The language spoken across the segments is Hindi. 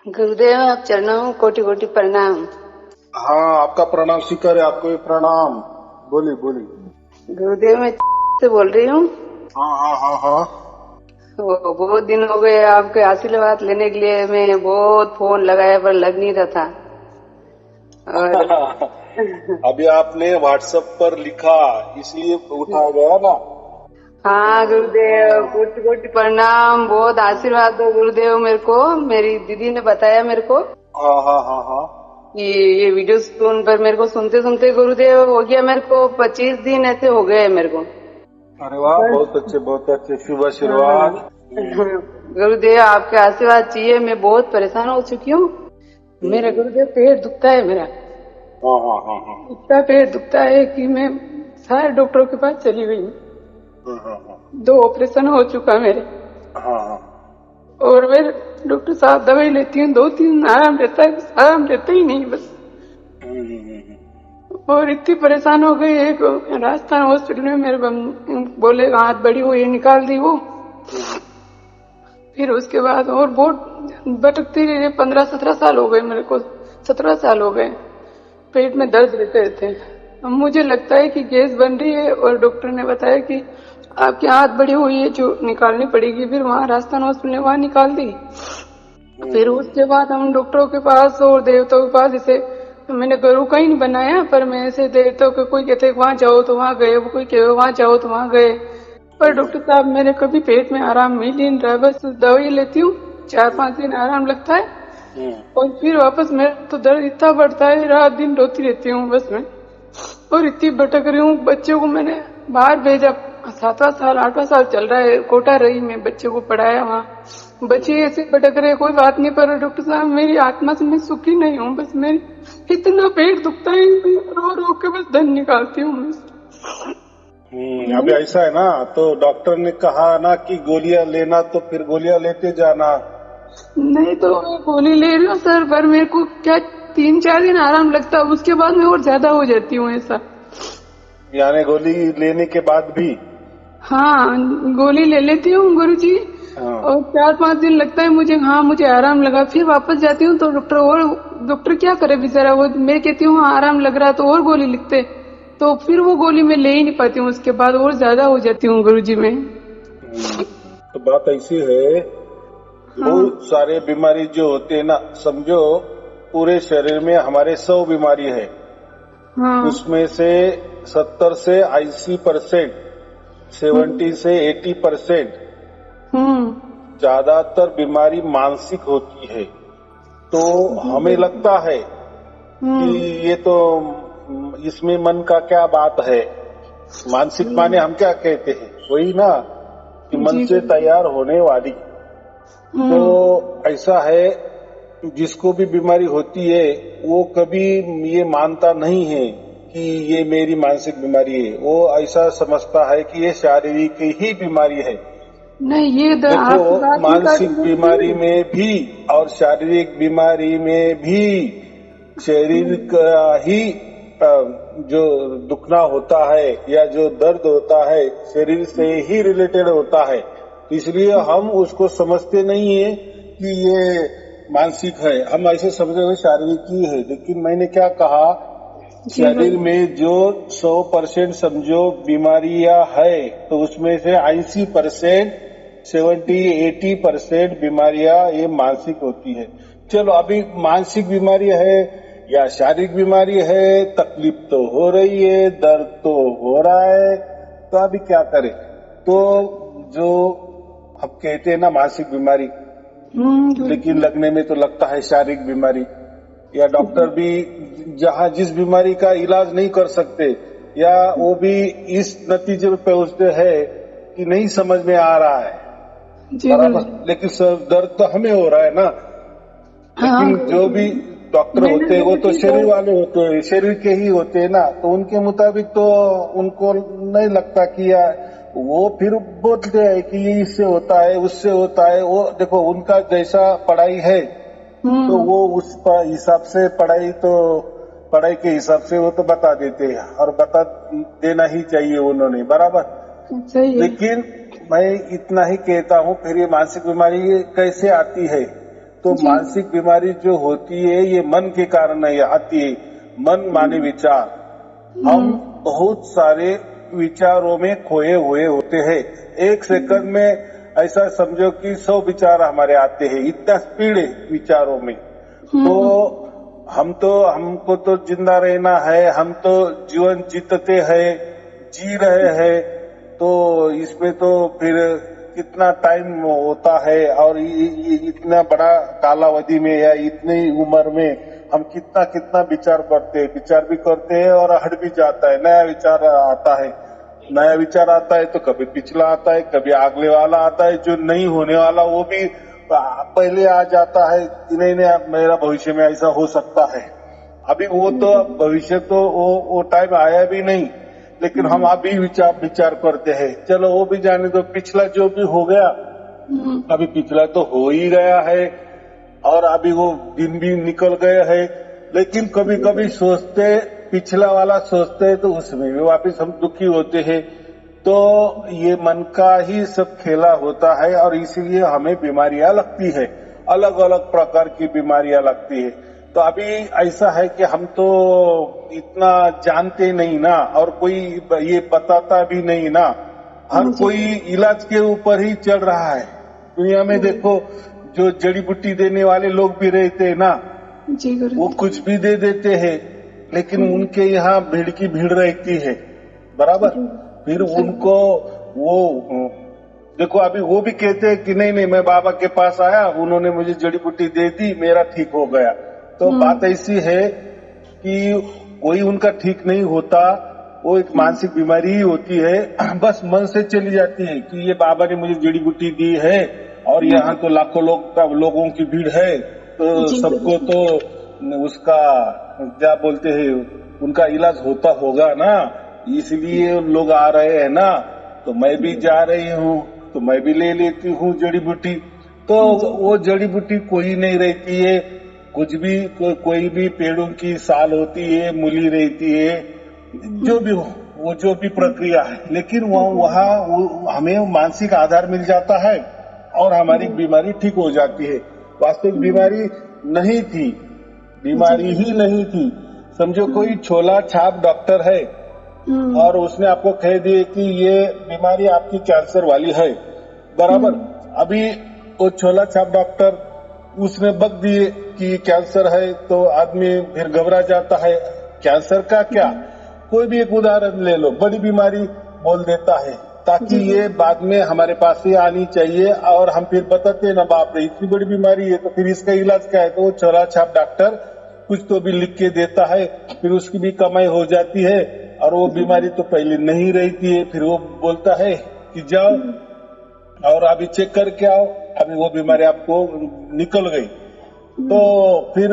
गुरुदेव आप चरणों कोटि कोटि प्रणाम। हाँ, आपका प्रणाम स्वीकार है, आपको भी प्रणाम। बोलिए बोलिए। गुरुदेव मैं से बोल रही हूँ। हाँ हाँ हाँ हाँ। बहुत दिन हो गए आपके आशीर्वाद लेने के लिए मैं बहुत फोन लगाया पर लग नहीं रहा था। और अभी आपने व्हाट्सएप पर लिखा इसलिए उठा गया ना। हाँ गुरुदेव कोटि कोटि प्रणाम, बहुत आशीर्वाद दो गुरुदेव मेरे को। मेरी दीदी ने बताया मेरे को हाँ हाँ हाँ हाँ। कि ये वीडियो सुन पर मेरे को सुनते सुनते गुरुदेव हो गया मेरे को 25 दिन ऐसे हो गए मेरे को। अरे वाह, बस बहुत अच्छे शुभ हाँ आशीर्वाद। गुरुदेव आपके आशीर्वाद चाहिए। मैं बहुत परेशान हो चुकी हूँ। मेरा गुरुदेव पेट दुखता है मेरा। हाँ हाँ हाँ हाँ इतना पेट दुखता है कि मैं सारे डॉक्टरों के पास चली गई हूँ। हाँ हाँ हाँ 2 ऑपरेशन हो चुका मेरे। हाँ हाँ। और मैं डॉक्टर साहब दवाई लेती हूँ 2-3 आराम रहता है, आराम रहता ही नहीं बस। और इतनी परेशान हो गई। एक राजस्थान हॉस्पिटल में मेरे बोले हाथ बड़ी हुई निकाल दी वो। फिर उसके बाद और बहुत भटकती रही। 15-17 साल हो गए मेरे को, 17 साल हो गए पेट में दर्द रहते रहते। अब मुझे लगता है कि गैस बन रही है और डॉक्टर ने बताया कि आपकी आंत बड़ी हुई है जो निकालनी पड़ेगी। फिर वहाँ राजस्थान हॉस्पिटल ने वहाँ निकाल दी। फिर उसके बाद हम डॉक्टरों के पास और देवताओं के पास, इसे मैंने गुरु का ही नहीं बनाया पर मैं ऐसे देवताओं के, कोई कहते वहाँ जाओ तो वहाँ गए, कोई कहे वहाँ जाओ तो वहाँ गए। पर डॉक्टर साहब मेरे कभी पेट में आराम मिल ही नहीं रहा। बस दवाई लेती हूँ 4-5 दिन आराम लगता है और फिर वापस मेरा तो दर्द इतना बढ़ता है, रात दिन रोती रहती हूँ बस मैं। और इतनी भटक रही हूँ। बच्चों को मैंने बाहर भेजा, 7वां साल 8वां साल चल रहा है। कोटा रही मैं, बच्चों को पढ़ाया वहाँ। बच्चे ऐसे भटक रहे, कोई बात नहीं। पर डॉक्टर साहब मेरी आत्मा से मैं सुखी नहीं हूँ। बस मेरी इतना पेट दुखता है, रो रो के बस धन निकालती हूँ बस। अभी ऐसा है ना, तो डॉक्टर ने कहा ना कि गोलियां लेना, तो फिर गोलियां लेते जाना। नहीं तो मैं गोली ले रही हूँ सर, पर मेरे को क्या 3-4 दिन आराम लगता है, उसके बाद मैं और ज्यादा हो जाती हूँ ऐसा। यानी गोली लेने के बाद भी? हाँ गोली ले लेती हूँ गुरुजी। हाँ। और 4-5 दिन लगता है मुझे, हाँ मुझे आराम लगा। फिर वापस जाती हूँ तो डॉक्टर क्या करे बेचारा। वो मैं कहती हूँ हाँ आराम लग रहा तो और गोली लिखते, तो फिर वो गोली मैं ले ही नहीं पाती हूँ। उसके बाद और ज्यादा हो जाती हूँ गुरुजी में। तो बात ऐसी है, बहुत सारे बीमारी जो होते हैं ना, समझो पूरे शरीर में हमारे 100 बीमारी है। हाँ उसमें से 70 से 80%, 70 से 80% ज्यादातर बीमारी मानसिक होती है। तो हमें लगता है कि ये तो इसमें मन का क्या बात है। मानसिक माने हम क्या कहते हैं, वही ना कि मन से तैयार होने वाली। तो ऐसा है, जिसको भी बीमारी होती है वो कभी ये मानता नहीं है कि ये मेरी मानसिक बीमारी है। वो ऐसा समझता है कि ये शारीरिक ही बीमारी है। नहीं ये देखो, आपकी बात नहीं मानसिक बीमारी काटूंगी। में भी और शारीरिक बीमारी में भी शरीर का ही जो दुखना होता है या जो दर्द होता है शरीर से ही रिलेटेड होता है। तो इसलिए हम उसको समझते नहीं है कि ये मानसिक है, हम ऐसे समझे हुए शारीरिक ही है। लेकिन मैंने क्या कहा, शरीर में जो 100% समझो बीमारियां है, तो उसमें से 80%, 70-80% बीमारियां ये मानसिक होती है। चलो अभी मानसिक बीमारी है या शारीरिक बीमारी है, तकलीफ तो हो रही है, दर्द तो हो रहा है, तो अभी क्या करें। तो जो हम कहते हैं ना मानसिक बीमारी, लेकिन लगने में तो लगता है शारीरिक बीमारी। या डॉक्टर भी जहाँ जिस बीमारी का इलाज नहीं कर सकते, या वो भी इस नतीजे पे पहुंचते हैं कि नहीं समझ में आ रहा है बराबर, लेकिन दर्द तो हमें हो रहा है ना। लेकिन जो भी डॉक्टर होते हैं वो तो शरीर वाले होते हैं, शरीर के ही होते हैं ना, तो उनके मुताबिक तो उनको नहीं लगता कि वो फिर बोलते हैं कि ये इससे होता है उससे होता है। वो देखो उनका जैसा पढ़ाई है तो वो उस हिसाब से पढ़ाई के हिसाब से वो तो बता देते हैं, और बता देना ही चाहिए उन्होंने, बराबर। लेकिन मैं इतना ही कहता हूँ, फिर ये मानसिक बीमारी कैसे आती है। तो जी। मानसिक बीमारी जो होती है ये मन के कारण नहीं आती है। मन माने विचार। हम बहुत सारे विचारों में खोए हुए होते हैं। एक सेकंड में ऐसा समझो कि 100 विचार हमारे आते हैं, इतना स्पीड है विचारों में। तो हमको तो जिंदा रहना है, हम तो जीवन जीतते हैं, जी रहे हैं। तो इसमें तो फिर कितना टाइम होता है और ये इतना बड़ा कालावधि में या इतनी उम्र में हम कितना कितना विचार भी करते हैं और हट भी जाता है। नया विचार आता है तो कभी पिछला आता है, कभी अगले वाला आता है, जो नहीं होने वाला वो भी पहले आ जाता है कि नहीं मेरा भविष्य में ऐसा हो सकता है। अभी वो तो भविष्य तो वो टाइम आया भी नहीं, लेकिन हम अभी विचार करते हैं। चलो वो भी जाने दो, पिछला जो भी हो गया, अभी पिछला तो हो ही गया है और अभी वो दिन भी निकल गए हैं। लेकिन कभी कभी पिछला वाला सोचते तो उसमें भी वापस हम दुखी होते हैं। तो ये मन का ही सब खेला होता है और इसीलिए हमें बीमारियां लगती है, अलग अलग प्रकार की बीमारियां लगती है। तो अभी ऐसा है कि हम तो इतना जानते नहीं ना, और कोई ये बताता भी नहीं ना। हर कोई इलाज के ऊपर ही चल रहा है। दुनिया में देखो, जो जड़ी बूटी देने वाले लोग भी रहते हैं ना, जी गुरु वो जी। कुछ भी दे देते हैं, लेकिन उनके यहाँ भीड़ की भीड़ रहती है, बराबर। फिर उनको वो देखो, अभी वो भी कहते हैं कि नहीं मैं बाबा के पास आया, उन्होंने मुझे जड़ी बूटी दे दी, मेरा ठीक हो गया। तो बात ऐसी है कि कोई उनका ठीक नहीं होता, वो एक मानसिक बीमारी ही होती है। बस मन से चली जाती है कि ये बाबा ने मुझे जड़ी बूटी दी है और यहाँ तो लाखों लोगों की भीड़ है, तो सबको तो उसका क्या बोलते हैं, उनका इलाज होता होगा ना, इसलिए लोग आ रहे हैं ना, तो मैं भी जा रही हूँ, तो मैं भी ले लेती हूँ जड़ी बूटी। तो वो जड़ी बूटी कोई नहीं रहती है, कुछ भी कोई भी पेड़ों की साल होती है, मूली रहती है, जो भी हो, वो जो भी प्रक्रिया है, लेकिन वहाँ हमें मानसिक आधार मिल जाता है और हमारी बीमारी ठीक हो जाती है। वास्तविक बीमारी नहीं थी, बीमारी ही नहीं थी। समझो कोई छोला छाप डॉक्टर है और उसने आपको कह दिए कि ये बीमारी आपकी कैंसर वाली है, बराबर। अभी वो छोला छाप डॉक्टर उसने बक दिए कि कैंसर है, तो आदमी फिर घबरा जाता है। कैंसर का क्या, कोई भी एक उदाहरण ले लो, बड़ी बीमारी बोल देता है, ताकि ये बाद में हमारे पास ही आनी चाहिए और हम फिर बताते ना, बाप रे इतनी बड़ी बीमारी है, तो फिर इसका इलाज क्या है। तो वो छोला छाप डॉक्टर कुछ तो भी लिख के देता है, फिर उसकी भी कमाई हो जाती है और वो बीमारी तो पहले नहीं रहती है। फिर वो बोलता है कि जाओ और अभी चेक करके आओ, अभी वो बीमारी आपको निकल गई। तो फिर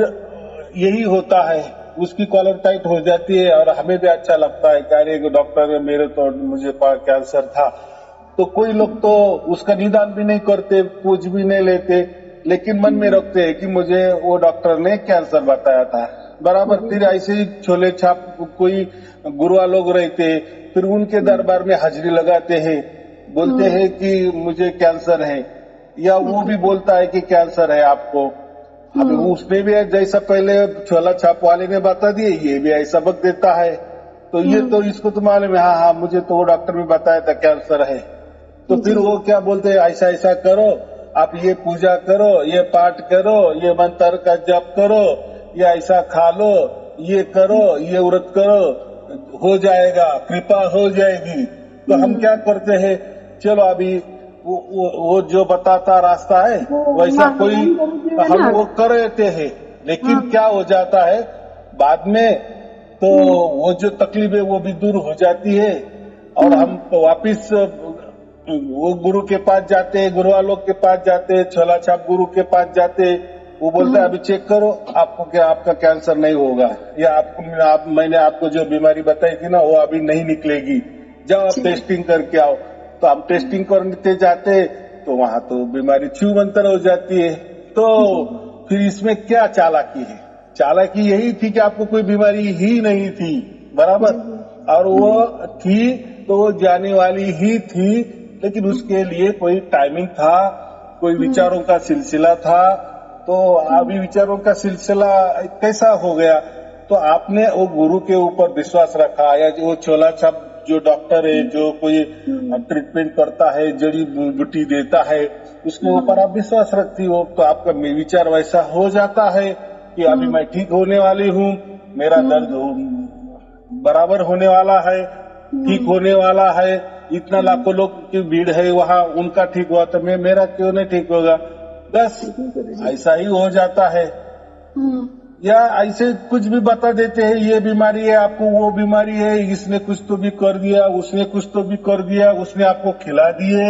यही होता है, उसकी कॉलर टाइट हो जाती है और हमें भी अच्छा लगता है कि अरे डॉक्टर मुझे कैंसर था। तो कोई लोग तो उसका निदान भी नहीं करते, पूछ भी नहीं लेते, लेकिन मन में रखते हैं कि मुझे वो डॉक्टर ने कैंसर बताया था, बराबर। फिर ऐसे ही छोले छाप कोई गुरुआ लोग रहते, फिर उनके दरबार में हाजिरी लगाते हैं, बोलते हैं कि मुझे कैंसर है, या वो भी बोलता है कि कैंसर है आपको। अभी उसने भी जैसा पहले छोला छाप वाले ने बता दिए, ये भी ऐसा बक देता है। तो ये तो इसको तो मालूम है, हाँ मुझे तो वो डॉक्टर ने बताया था कैंसर है। तो फिर वो क्या बोलते हैं, ऐसा ऐसा करो, आप ये पूजा करो, ये पाठ करो, ये मंत्र का जप करो, या ऐसा खा लो, ये करो, ये व्रत करो, हो जाएगा, कृपा हो जाएगी। तो हम क्या करते हैं, चलो अभी वो जो बताता रास्ता है वैसा कोई हम वो कर लेते हैं, लेकिन क्या हो जाता है बाद में, तो वो जो तकलीफ है वो भी दूर हो जाती है और हम वापिस वो गुरु के पास जाते हैं, गुरुआ लोग के पास जाते हैं, छोला छाप गुरु के पास जाते हैं। वो बोलता है अभी चेक करो, आपको क्या, आपका कैंसर नहीं होगा, या मैंने आपको जो बीमारी बताई थी ना वो अभी नहीं निकलेगी, जाओ आप टेस्टिंग करके आओ। तो हम टेस्टिंग करते जाते तो वहां तो बीमारी छूमंतर हो जाती है। तो फिर इसमें क्या चालाकी है, चालाकी यही थी कि आपको कोई बीमारी ही नहीं थी, बराबर, और वो थी तो वो जाने वाली ही थी, लेकिन उसके लिए कोई टाइमिंग था, कोई विचारों का सिलसिला था, तो अभी विचारों का सिलसिला कैसा हो गया? तो आपने वो गुरु के ऊपर विश्वास रखा, या जो चोला छाप जो डॉक्टर है, जो कोई ट्रीटमेंट करता है, जड़ी बूटी देता है, उसके ऊपर आप विश्वास रखती हो, तो आपका विचार वैसा हो जाता है कि अभी मैं ठीक होने वाली हूँ, मेरा दर्द बराबर होने वाला है, ठीक होने वाला है, इतना लाखों लोग की भीड़ है वहाँ, उनका ठीक हुआ तो मेरा क्यों नहीं ठीक होगा? बस ऐसा ही हो जाता है। या ऐसे कुछ भी बता देते हैं, ये बीमारी है आपको, वो बीमारी है, इसने कुछ तो भी कर दिया, उसने कुछ तो भी कर दिया, उसने आपको खिला दिए,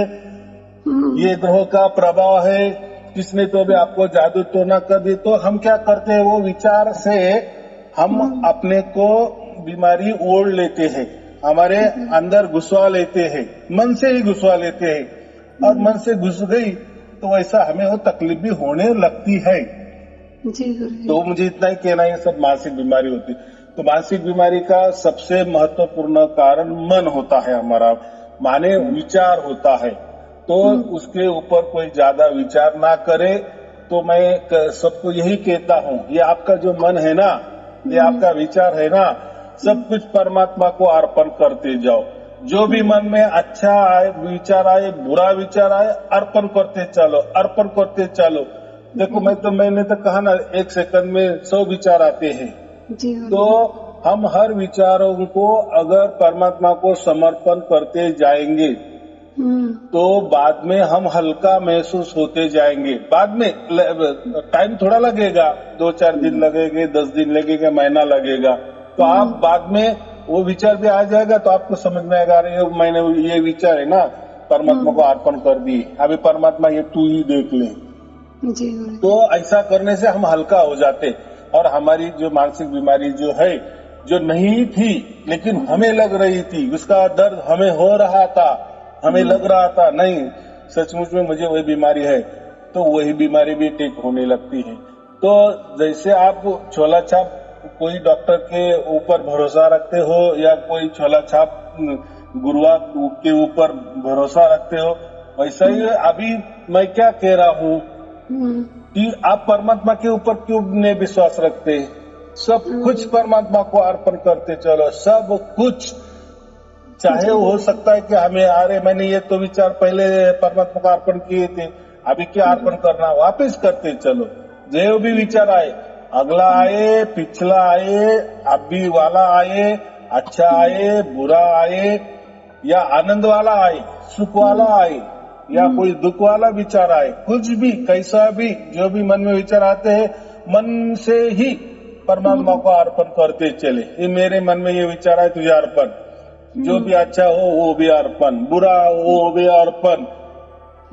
ये ग्रहों का प्रभाव है, किसने तो भी आपको जादू तो ना कर दी। तो हम क्या करते हैं, वो विचार से हम अपने को बीमारी ओढ़ लेते हैं, हमारे अंदर घुसवा लेते हैं, मन से ही घुसवा लेते हैं, और मन से घुस गई तो वैसा हमें वो तकलीफ भी होने लगती है। जी गुरुजी। तो मुझे इतना ही कहना है, ये सब मानसिक बीमारी होती है। तो मानसिक बीमारी का सबसे महत्वपूर्ण कारण मन होता है हमारा, माने विचार होता है। तो उसके ऊपर कोई ज्यादा विचार ना करे। तो मैं सबको यही कहता हूँ, ये आपका जो मन है ना, ये आपका विचार है ना, सब कुछ परमात्मा को अर्पण करते जाओ। जो भी मन में अच्छा आए विचार आए, बुरा विचार आए, अर्पण करते चलो, अर्पण करते चलो। देखो मैंने तो कहा ना, 1 सेकंड में 100 विचार आते हैं। तो हम हर विचारों को अगर परमात्मा को समर्पण करते जाएंगे तो बाद में हम हल्का महसूस होते जाएंगे। बाद में टाइम थोड़ा लगेगा, 2-4 दिन लगेंगे, 10 दिन लगेगा, महीना लगेगा। तो आप बाद में वो विचार भी आ जाएगा, तो आपको समझ में आएगा, अरे मैंने ये विचार है ना, परमात्मा को अर्पण कर दी, अभी परमात्मा ये तू ही देख ले। तो ऐसा करने से हम हल्का हो जाते, और हमारी जो मानसिक बीमारी जो है, जो नहीं थी लेकिन हमें लग रही थी, उसका दर्द हमें हो रहा था, हमें लग रहा था नहीं सचमुच में मुझे वही बीमारी है, तो वही बीमारी भी ठीक होने लगती है। तो जैसे आप छोला छाप कोई डॉक्टर के ऊपर भरोसा रखते हो, या कोई छोला छाप गुरुआ के ऊपर भरोसा रखते हो, वैसा ही अभी मैं क्या कह रहा हूँ कि आप परमात्मा के ऊपर क्यों नहीं विश्वास रखते? सब कुछ परमात्मा को अर्पण करते चलो, सब कुछ। चाहे हो सकता है कि हमें, अरे मैंने ये तो विचार पहले परमात्मा को अर्पण किए थे, अभी क्या अर्पण करना, वापस करते चलो। जो भी विचार आए, अगला आए, पिछला आए, अभी वाला आए, अच्छा आए, बुरा आए, या आनंद वाला आए, सुख वाला आए, या कोई दुख वाला विचार आए, कुछ भी कैसा भी जो भी मन में विचार आते हैं, मन से ही परमात्मा को अर्पण करते चले। ये मेरे मन में ये विचार आए, तुझे अर्पण, जो भी अच्छा हो वो भी अर्पण, बुरा हो वो भी अर्पण।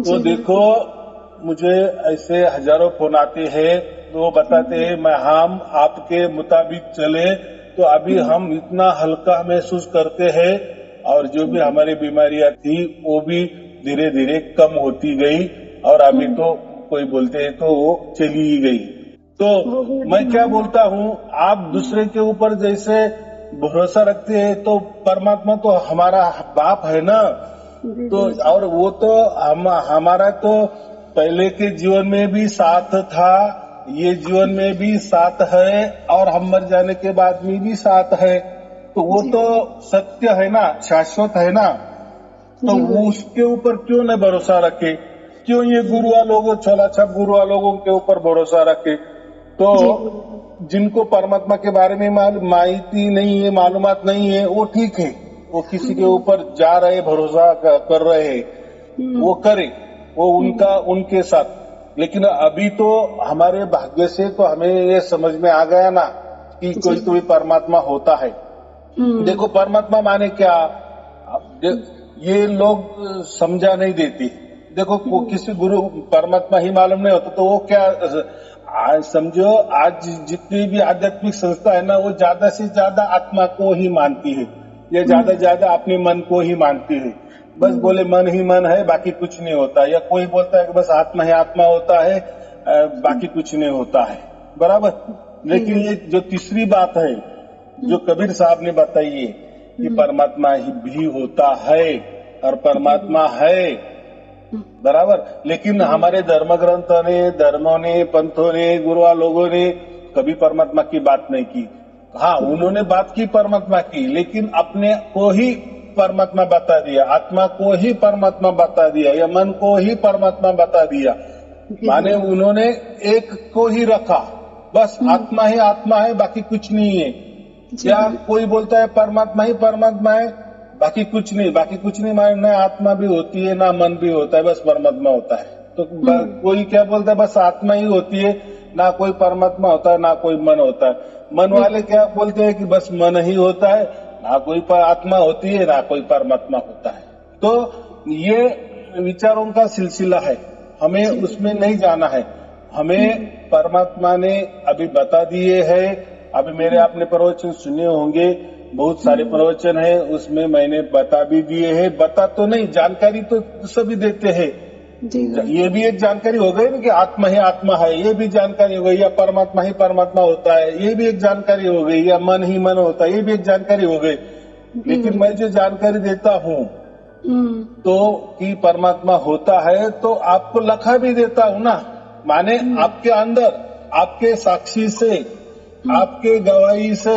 तो देखो मुझे ऐसे हजारों फोन आते हैं, तो बताते हैं मैं हम आपके मुताबिक चले तो अभी हम इतना हल्का महसूस करते हैं, और जो भी हमारी बीमारियां थी वो भी धीरे धीरे कम होती गई, और अभी तो कोई बोलते हैं तो वो चली ही गई। तो मैं क्या बोलता हूँ, आप दूसरे के ऊपर जैसे भरोसा रखते हैं, तो परमात्मा तो हमारा बाप है ना, तो और वो तो हमारा तो पहले के जीवन में भी साथ था, ये जीवन में भी साथ है, और हम मर जाने के बाद में भी साथ है। तो वो तो सत्य है ना, शाश्वत है ना, तो वो उसके ऊपर क्यों न भरोसा रखे? क्यों ये गुरुआ लोगों, छोला छाप गुरुआ लोगों के ऊपर भरोसा रखे? तो जिनको परमात्मा के बारे में माहिती नहीं है, मालूमात नहीं है, वो ठीक है, वो किसी के ऊपर जा रहे, भरोसा कर रहे हैं, वो करे, वो उनके साथ। लेकिन अभी तो हमारे भाग्य से तो हमें ये समझ में आ गया ना कि कोई तो भी परमात्मा होता है। देखो परमात्मा माने क्या, ये लोग समझा नहीं देते। देखो किसी गुरु परमात्मा ही मालूम नहीं होता तो वो क्या समझो, आज जितनी भी आध्यात्मिक संस्था है ना, वो ज्यादा से ज्यादा आत्मा को ही मानती है, या ज्यादा ज्यादा अपने मन को ही मानती है। बस बोले मन ही मन है, बाकी कुछ नहीं होता, या कोई बोलता है कि बस आत्मा ही आत्मा होता है, बाकी कुछ नहीं होता है, बराबर। लेकिन ये जो तीसरी बात है जो कबीर साहब ने बताई है कि परमात्मा ही भी होता है, और परमात्मा है, बराबर। लेकिन हमारे धर्म ग्रंथों ने, धर्मों ने, पंथों ने, गुरुआ लोगों ने कभी परमात्मा की बात नहीं की। हाँ, उन्होंने बात की परमात्मा की, लेकिन अपने को ही परमात्मा बता दिया, आत्मा को ही परमात्मा बता दिया, या मन को ही परमात्मा बता दिया। माने उन्होंने एक को ही रखा, बस आत्मा है, बाकी कुछ नहीं है। या कोई बोलता है परमात्मा ही परमात्मा है, बाकी कुछ नहीं, माने न आत्मा भी होती है, ना मन भी होता है, बस परमात्मा होता है। तो कोई क्या बोलता है, बस आत्मा ही होती है, ना कोई परमात्मा होता है, ना कोई मन होता है। मन वाले क्या बोलते हैं कि बस मन ही होता है, ना कोई आत्मा होती है, ना कोई परमात्मा होता है। तो ये विचारों का सिलसिला है, हमें उसमें नहीं जाना है। हमें परमात्मा ने अभी बता दिए है। अभी मेरे आपने प्रवचन सुने होंगे, बहुत सारे प्रवचन है, उसमें मैंने बता भी दिए हैं। बता तो नहीं, जानकारी तो सभी देते हैं। ये भी एक जानकारी हो गई ना कि आत्मा ही आत्मा है, ये भी जानकारी हो गई। या परमात्मा ही परमात्मा होता है, ये भी एक जानकारी हो गई। या मन ही मन होता है, ये भी एक जानकारी हो गई। लेकिन मैं जो जानकारी देता हूँ तो कि परमात्मा होता है, तो आपको लखा भी देता हूँ ना। माने आपके अंदर, आपके साक्षी से, आपके गवाही से,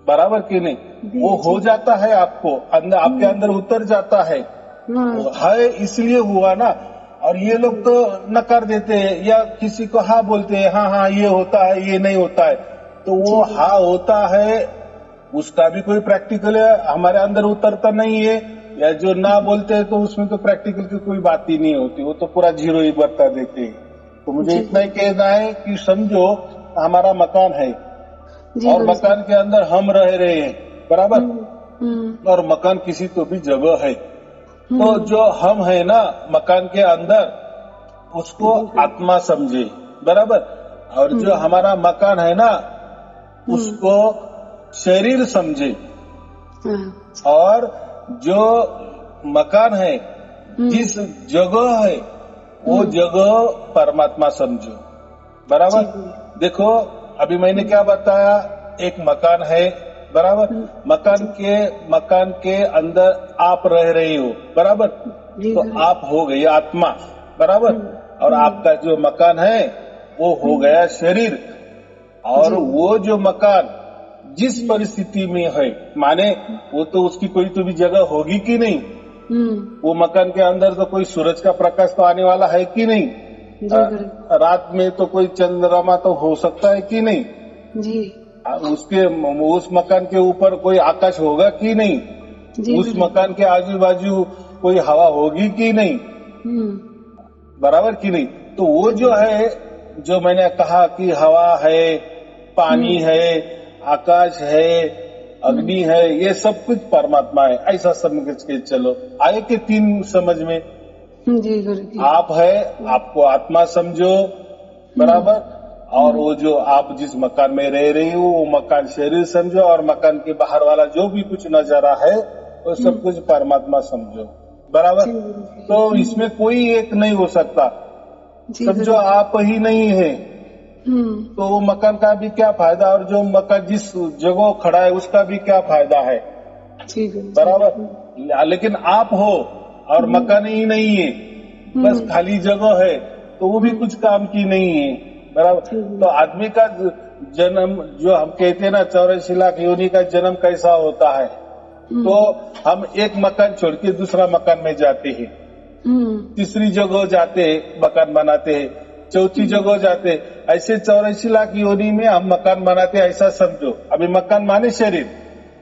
बराबर कि नहीं, वो हो जाता है। आपको अंदर, आपके अंदर उतर जाता है इसलिए हुआ ना। और ये लोग तो नकार देते हैं, या किसी को हाँ बोलते हैं, हाँ ये होता है, ये नहीं होता है। तो वो हाँ होता है, उसका भी कोई प्रैक्टिकल है, हमारे अंदर उतरता नहीं है। या जो ना बोलते हैं, तो उसमें तो प्रैक्टिकल की कोई बात ही नहीं होती, वो तो पूरा जीरो ही बता देते हैं। तो मुझे इतना ही कहना है कि समझो हमारा मकान है, और मकान के अंदर हम रह रहे हैं, बराबर। और मकान किसी तो भी जगह है, तो जो हम है ना मकान के अंदर, उसको आत्मा समझे, बराबर। और जो हमारा मकान है ना, उसको शरीर समझे। और जो मकान है, जिस जगह है, वो जगह परमात्मा समझो, बराबर। देखो अभी मैंने क्या बताया, एक मकान है, बराबर। मकान के अंदर आप रह रही हो, बराबर। तो आप हो गई आत्मा, बराबर। और आपका जो मकान है वो हो गया शरीर। और वो जो मकान जिस परिस्थिति में है, माने वो तो उसकी कोई तो भी जगह होगी कि नहीं। वो मकान के अंदर तो कोई सूरज का प्रकाश तो आने वाला है कि नहीं। रात में तो कोई चंद्रमा तो हो सकता है कि नहीं जी। उस मकान के ऊपर कोई आकाश होगा कि नहीं जी। उस मकान के आजू बाजू कोई हवा होगी कि नहीं, बराबर कि नहीं। तो वो जो है, जो मैंने कहा कि हवा है, पानी है, आकाश है, अग्नि है, ये सब कुछ परमात्मा है, ऐसा समझ के चलो। आए के तीन समझ में जी गुरु। आप है, आपको आत्मा समझो, बराबर। और वो जो आप जिस मकान में रह रही हो, वो मकान शरीर समझो। और मकान के बाहर वाला जो भी कुछ नजारा है, वो सब कुछ परमात्मा समझो, बराबर। तो इसमें कोई एक नहीं हो सकता, समझो आप ही नहीं है, तो वो मकान का भी क्या फायदा, और जो मकान जिस जगह खड़ा है उसका भी क्या फायदा है, बराबर। लेकिन आप हो और मकान ही नहीं है, बस खाली जगह है, तो वो भी कुछ काम की नहीं है, बराबर। तो आदमी का जन्म, जो हम कहते हैं ना 84 लाख योनि का जन्म कैसा होता है, तो हम एक मकान छोड़ के दूसरा मकान में जाते हैं, तीसरी जगह जाते हैं, मकान बनाते हैं, चौथी जगह जाते हैं। ऐसे 84 लाख योनि में हम मकान बनाते हैं, ऐसा समझो। अभी मकान माने शरीर,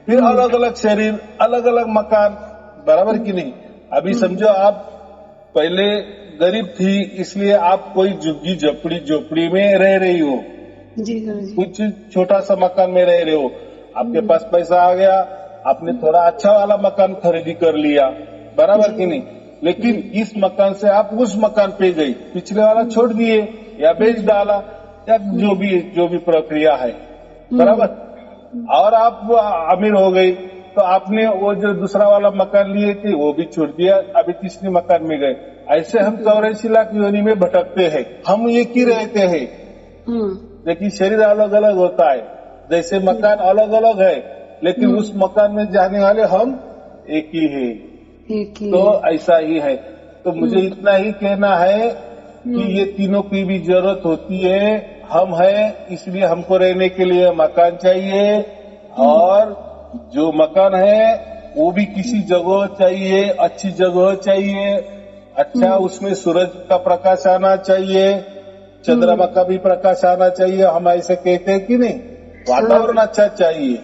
फिर अलग अलग शरीर, अलग अलग मकान, बराबर की नहीं। अभी समझो आप पहले गरीब थी, इसलिए आप कोई झुग्गी झोपड़ी में रह रही हो जी, कुछ छोटा सा मकान में रह रहे हो। आपके पास पैसा आ गया, आपने थोड़ा अच्छा वाला मकान खरीदी कर लिया, बराबर की नहीं। लेकिन इस मकान से आप उस मकान पे गई, पिछले वाला छोड़ दिए या बेच डाला, या जो भी प्रक्रिया है, बराबर। और आप अमीर हो गई, तो आपने वो जो दूसरा वाला मकान लिए थे वो भी छोड़ दिया, अभी तीसरे मकान में गए। ऐसे हम 84 लाख योनि में भटकते हैं, हम एक ही रहते हैं, लेकिन शरीर अलग अलग होता है। जैसे मकान अलग अलग है, लेकिन उस मकान में जाने वाले हम एक ही है, एक ही तो है। ऐसा ही है। तो मुझे इतना ही कहना है कि ये तीनों की भी जरूरत होती है। हम हैं इसलिए हमको रहने के लिए मकान चाहिए, और जो मकान है वो भी किसी जगह चाहिए, अच्छी जगह चाहिए, अच्छा उसमें सूरज का प्रकाश आना चाहिए, चंद्रमा का भी प्रकाश आना चाहिए। हम ऐसे कहते हैं कि नहीं, वातावरण अच्छा चाहिए,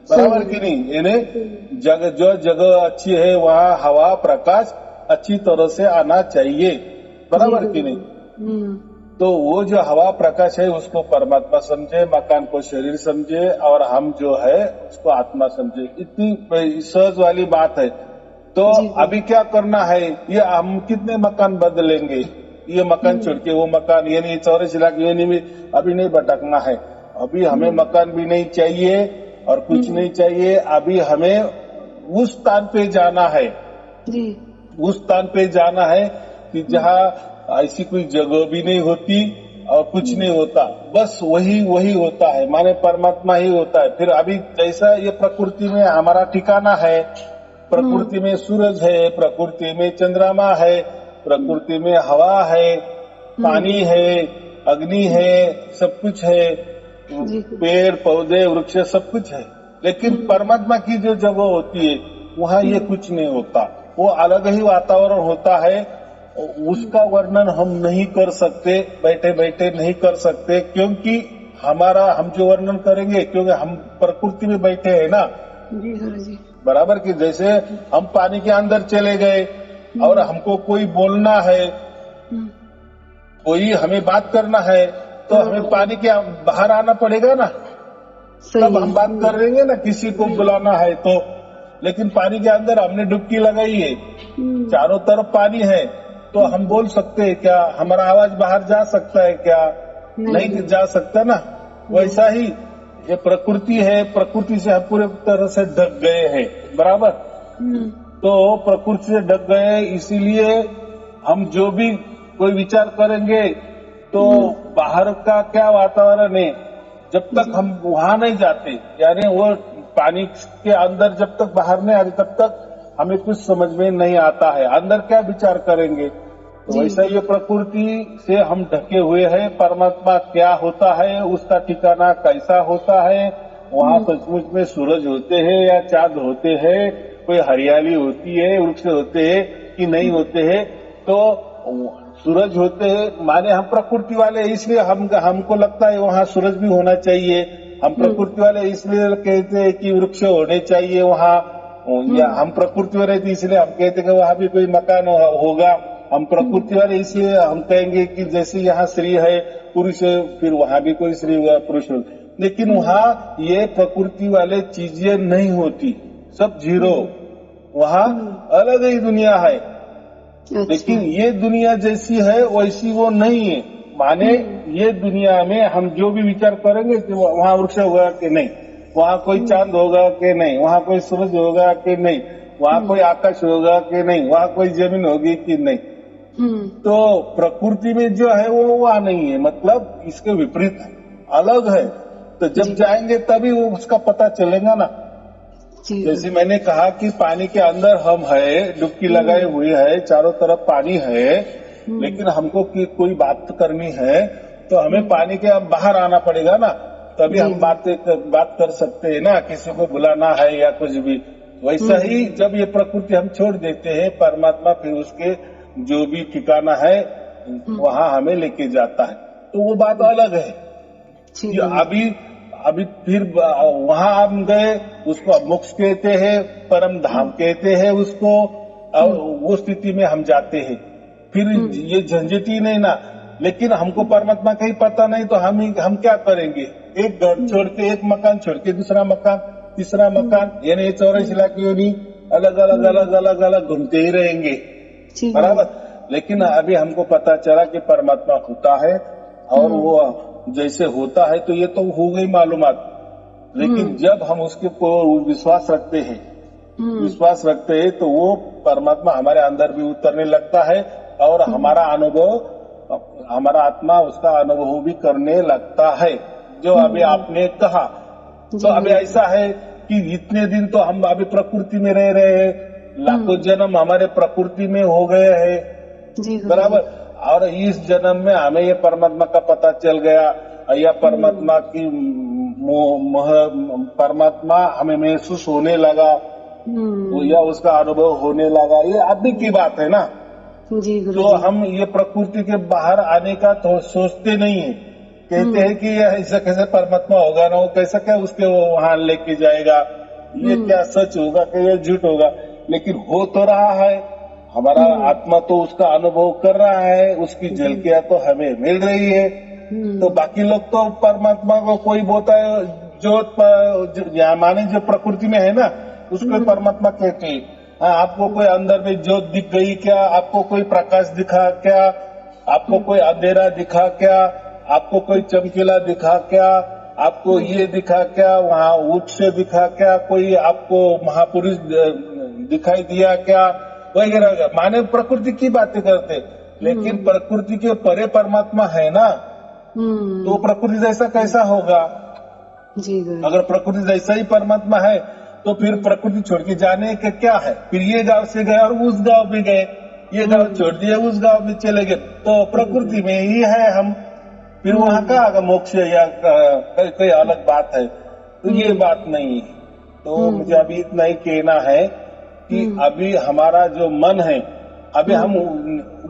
बराबर सही कि है। नहीं। यानी जगह जो जगह अच्छी है वहाँ हवा प्रकाश अच्छी तरह से आना चाहिए, जी बराबर कि नहीं। गुरुजी। तो वो जो हवा प्रकाश है उसको परमात्मा समझे, मकान को शरीर समझे, और हम जो है उसको आत्मा समझे। इतनी सहज वाली बात है। तो जी अभी क्या करना है, ये हम कितने मकान बदलेंगे, ये मकान छोड़ के वो मकान, यानी 84 लाख यानी में अभी नहीं भटकना है। अभी हमें मकान भी नहीं चाहिए और कुछ नहीं चाहिए। अभी हमें उस स्थान पे जाना है, जी उस स्थान पे जाना है कि जहाँ ऐसी कोई जगह भी नहीं होती और कुछ नहीं होता, बस वही वही होता है, माने परमात्मा ही होता है। फिर अभी जैसा ये प्रकृति में हमारा ठिकाना है, प्रकृति में सूरज है, प्रकृति में चंद्रमा है, प्रकृति में हवा है, पानी है, अग्नि है, सब कुछ है, जी पेड़ पौधे वृक्ष सब कुछ है। लेकिन परमात्मा की जो जगह होती है वहाँ ये कुछ नहीं होता, वो अलग ही वातावरण होता है। उसका वर्णन हम नहीं कर सकते, बैठे बैठे नहीं कर सकते, क्योंकि हम जो वर्णन करेंगे, क्योंकि हम प्रकृति में बैठे हैं ना, जी गुरुजी। बराबर कि जैसे हम पानी के अंदर चले गए और हमको कोई बोलना है, कोई हमें बात करना है, तो हमें पानी के बाहर आना पड़ेगा ना, तब सही हम है। बात कर रहेंगे ना, किसी को बुलाना है तो। लेकिन पानी के अंदर हमने डुबकी लगाई है, चारों तरफ पानी है, तो हम बोल सकते हैं क्या, हमारा आवाज बाहर जा सकता है क्या, नहीं जा सकता ना। वैसा ही ये प्रकृति है, प्रकृति से हम पूरे तरह से ढक गए हैं, बराबर। तो प्रकृति से ढक गए, इसीलिए हम जो भी कोई विचार करेंगे तो बाहर का क्या वातावरण है, जब तक हम वहां नहीं जाते, यानी वो पानी के अंदर जब तक बाहर नहीं आते तब तक हमें कुछ समझ में नहीं आता है, अंदर क्या विचार करेंगे। तो वैसा ये प्रकृति से हम ढके हुए हैं। परमात्मा क्या होता है, उसका ठिकाना कैसा होता है, वहाँ सचमुच में सूरज होते हैं या चांद होते हैं, कोई हरियाली होती है, वृक्ष होते हैं कि नहीं होते हैं। तो सूरज होते हैं, माने हम प्रकृति वाले, इसलिए हमको लगता है वहाँ सूरज भी होना चाहिए। हम प्रकृति वाले इसलिए कहते हैं कि वृक्ष होने चाहिए वहाँ, या हम प्रकृति वाले इसलिए हम कहते हैं कि वहाँ भी कोई मकान होगा। हम प्रकृति वाले इसलिए हम कहेंगे कि जैसे यहाँ स्त्री है पुरुष है, फिर वहाँ भी कोई स्त्री होगा पुरुष होगा। लेकिन वहाँ ये प्रकृति वाले चीजें नहीं होती, सब जीरो, वहाँ अलग ही दुनिया है। लेकिन ये दुनिया जैसी है वैसी वो नहीं है, माने ये दुनिया में हम जो भी विचार करेंगे कि वहाँ वृक्ष होगा कि नहीं, वहाँ कोई चांद होगा कि नहीं, वहाँ कोई सूरज होगा कि नहीं, वहाँ कोई आकाश होगा कि नहीं, वहाँ कोई जमीन होगी कि नहीं। तो प्रकृति में जो है वो वहाँ नहीं है, मतलब इसके विपरीत अलग है। तो जब जाएंगे तभी वो उसका पता चलेगा ना। जैसे मैंने कहा कि पानी के अंदर हम है, डुबकी लगाए हुए है, चारों तरफ पानी है, लेकिन हमको कोई बात करनी है तो हमें पानी के बाहर आना पड़ेगा ना, तभी हम बात कर सकते हैं ना, किसी को बुलाना है या कुछ भी। वैसा ही जब ये प्रकृति हम छोड़ देते हैं, परमात्मा फिर उसके जो भी ठिकाना है वहाँ हमें लेके जाता है। तो वो बात अलग है। अभी फिर वहाँ हम गए, उसको मोक्ष कहते हैं, परम धाम कहते हैं उसको, और वो स्थिति में हम जाते हैं। फिर ये झंझट ही नहीं ना। लेकिन हमको परमात्मा का ही पता नहीं तो हम क्या करेंगे, एक घर छोड़ के, एक मकान छोड़ के दूसरा मकान, तीसरा मकान, यानी 84 लाख योनि अलग अलग अलग अलग अलग घूमते ही रहेंगे, बराबर। लेकिन अभी हमको पता चला कि परमात्मा होता है, और वो जैसे होता है तो ये तो हो गई मालूमात। लेकिन जब हम उसके को विश्वास रखते हैं तो वो परमात्मा हमारे अंदर भी उतरने लगता है, और हमारा अनुभव, हमारा आत्मा उसका अनुभव भी करने लगता है, जो अभी आपने कहा। तो अभी ऐसा है कि इतने दिन तो हम अभी प्रकृति में रह रहे हैं, लाखों जन्म हमारे प्रकृति में हो गए हैं, जी गुरु जी। बराबर। और इस जन्म में हमें ये परमात्मा का पता चल गया, या परमात्मा की परमात्मा हमें महसूस होने लगा, या उसका अनुभव होने लगा, ये अभी की बात है ना। जी गुरु तो जी। हम ये प्रकृति के बाहर आने का तो सोचते नहीं है, कहते हैं कि यह ऐसा कैसे परमात्मा होगा ना, वो कैसा क्या उसके वो वहां लेके जाएगा, ये क्या सच होगा कि ये झूठ होगा। लेकिन हो तो रहा है, हमारा आत्मा तो उसका अनुभव कर रहा है, उसकी झलकियां तो हमें मिल रही है। तो बाकी लोग तो परमात्मा को कोई बोलता है जो माने जो प्रकृति में है ना, उसको परमात्मा कहते हैं। हाँ, आपको कोई अंदर में ज्योत दिख गई क्या, आपको कोई प्रकाश दिखा क्या, आपको कोई अंधेरा दिखा क्या, आपको कोई चमकीला दिखा क्या, आपको ये दिखा क्या, वहाँ ऊंट से दिखा क्या, कोई आपको महापुरुष दिखाई दिया क्या, वगैरह। माने प्रकृति की बातें करते, लेकिन प्रकृति के परे परमात्मा है ना, तो प्रकृति जैसा कैसा होगा। जी गुरु। अगर प्रकृति जैसा ही परमात्मा है तो फिर प्रकृति छोड़ के जाने का क्या है। फिर ये गांव से गए और उस गांव में गए, ये गांव छोड़ दिए उस गांव में चले गए, तो प्रकृति में ही है हम। फिर वहां का अगर मोक्ष या कोई अलग बात है, तो ये बात नहीं है। तो मुझे अभी इतना ही कहना है कि अभी हमारा जो मन है, अभी हम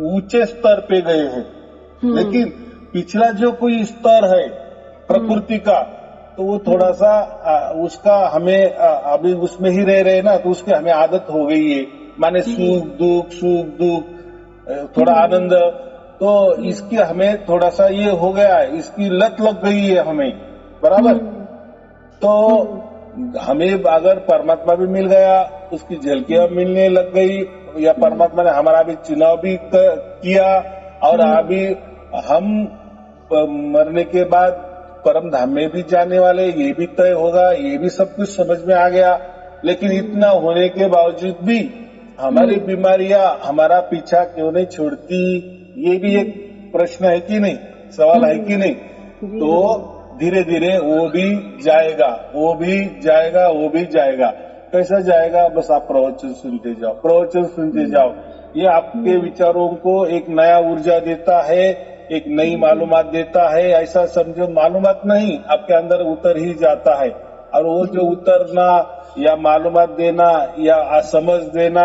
ऊंचे स्तर पे गए हैं, लेकिन पिछला जो कोई स्तर है प्रकृति का, तो वो थोड़ा सा उसका हमें अभी उसमें ही रह रहे ना, तो उसकी हमें आदत हो गई है। माने सुख दुख, थोड़ा आनंद, तो इसकी हमें थोड़ा सा ये हो गया है, इसकी लत लग गई है हमें, बराबर। तो हमें अगर परमात्मा भी मिल गया, उसकी झलकियां मिलने लग गई, या परमात्मा ने हमारा भी चुनाव भी किया, और अभी हम मरने के बाद परम धाम में भी जाने वाले, ये भी तय होगा, ये भी सब कुछ समझ में आ गया। लेकिन इतना होने के बावजूद भी हमारी बीमारियां हमारा पीछा क्यों नहीं छोड़ती, ये भी एक प्रश्न है कि नहीं, सवाल है कि नहीं। तो धीरे धीरे वो भी जाएगा, वो भी जाएगा, वो भी जाएगा। कैसा जाएगा, बस आप प्रवचन सुनते जाओ, प्रवचन सुनते जाओ। ये आपके विचारों को एक नया ऊर्जा देता है, एक नई मालूमात देता है। ऐसा समझो, मालूमात नहीं, आपके अंदर उतर ही जाता है। और वो जो उतरना या मालूमात देना या समझ देना,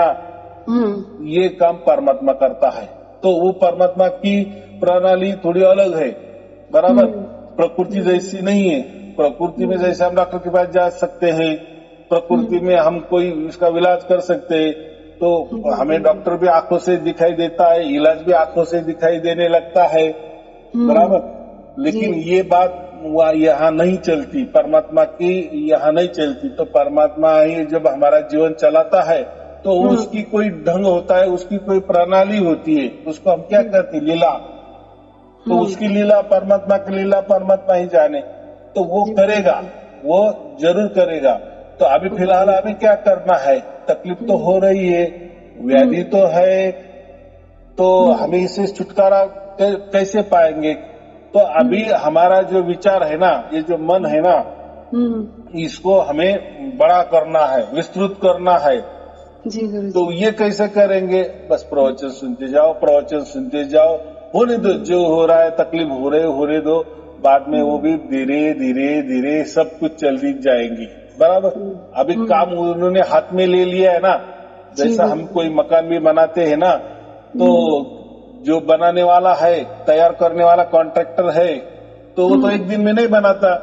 ये काम परमात्मा करता है। तो वो परमात्मा की प्रणाली थोड़ी अलग है, बराबर। प्रकृति जैसी नहीं है। प्रकृति में जैसे हम डॉक्टर के पास जा सकते हैं, प्रकृति में हम कोई इसका इलाज कर सकते हैं, तो हमें डॉक्टर भी आंखों से दिखाई देता है, इलाज भी आंखों से दिखाई देने लगता है, बराबर। लेकिन ये बात यहाँ नहीं चलती, परमात्मा की यहाँ नहीं चलती। तो परमात्मा ही जब हमारा जीवन चलाता है, तो उसकी कोई ढंग होता है, उसकी कोई प्रणाली होती है, उसको हम क्या कहते हैं, लीला। तो उसकी लीला, परमात्मा की लीला परमात्मा ही जाने। तो वो करेगा, वो जरूर करेगा। तो अभी फिलहाल अभी क्या करना है, तकलीफ तो हो रही है, व्याधि तो है, तो हमें इससे छुटकारा कैसे पाएंगे। तो अभी हमारा जो विचार है ना, ये जो मन है ना, इसको हमें बड़ा करना है, विस्तृत करना है। जी गुरु। तो ये कैसे करेंगे, बस प्रवचन सुनते जाओ, प्रवचन सुनते जाओ, होने दो, जो हो रहा है तकलीफ हो रहे होने दो, बाद में वो भी धीरे धीरे धीरे सब कुछ चलती जाएंगी, बराबर। अभी काम उन्होंने हाथ में ले लिया है ना, जैसा हम कोई मकान भी बनाते हैं ना, तो जो बनाने वाला है, तैयार करने वाला कॉन्ट्रैक्टर है, तो वो तो एक दिन में नहीं बनाता।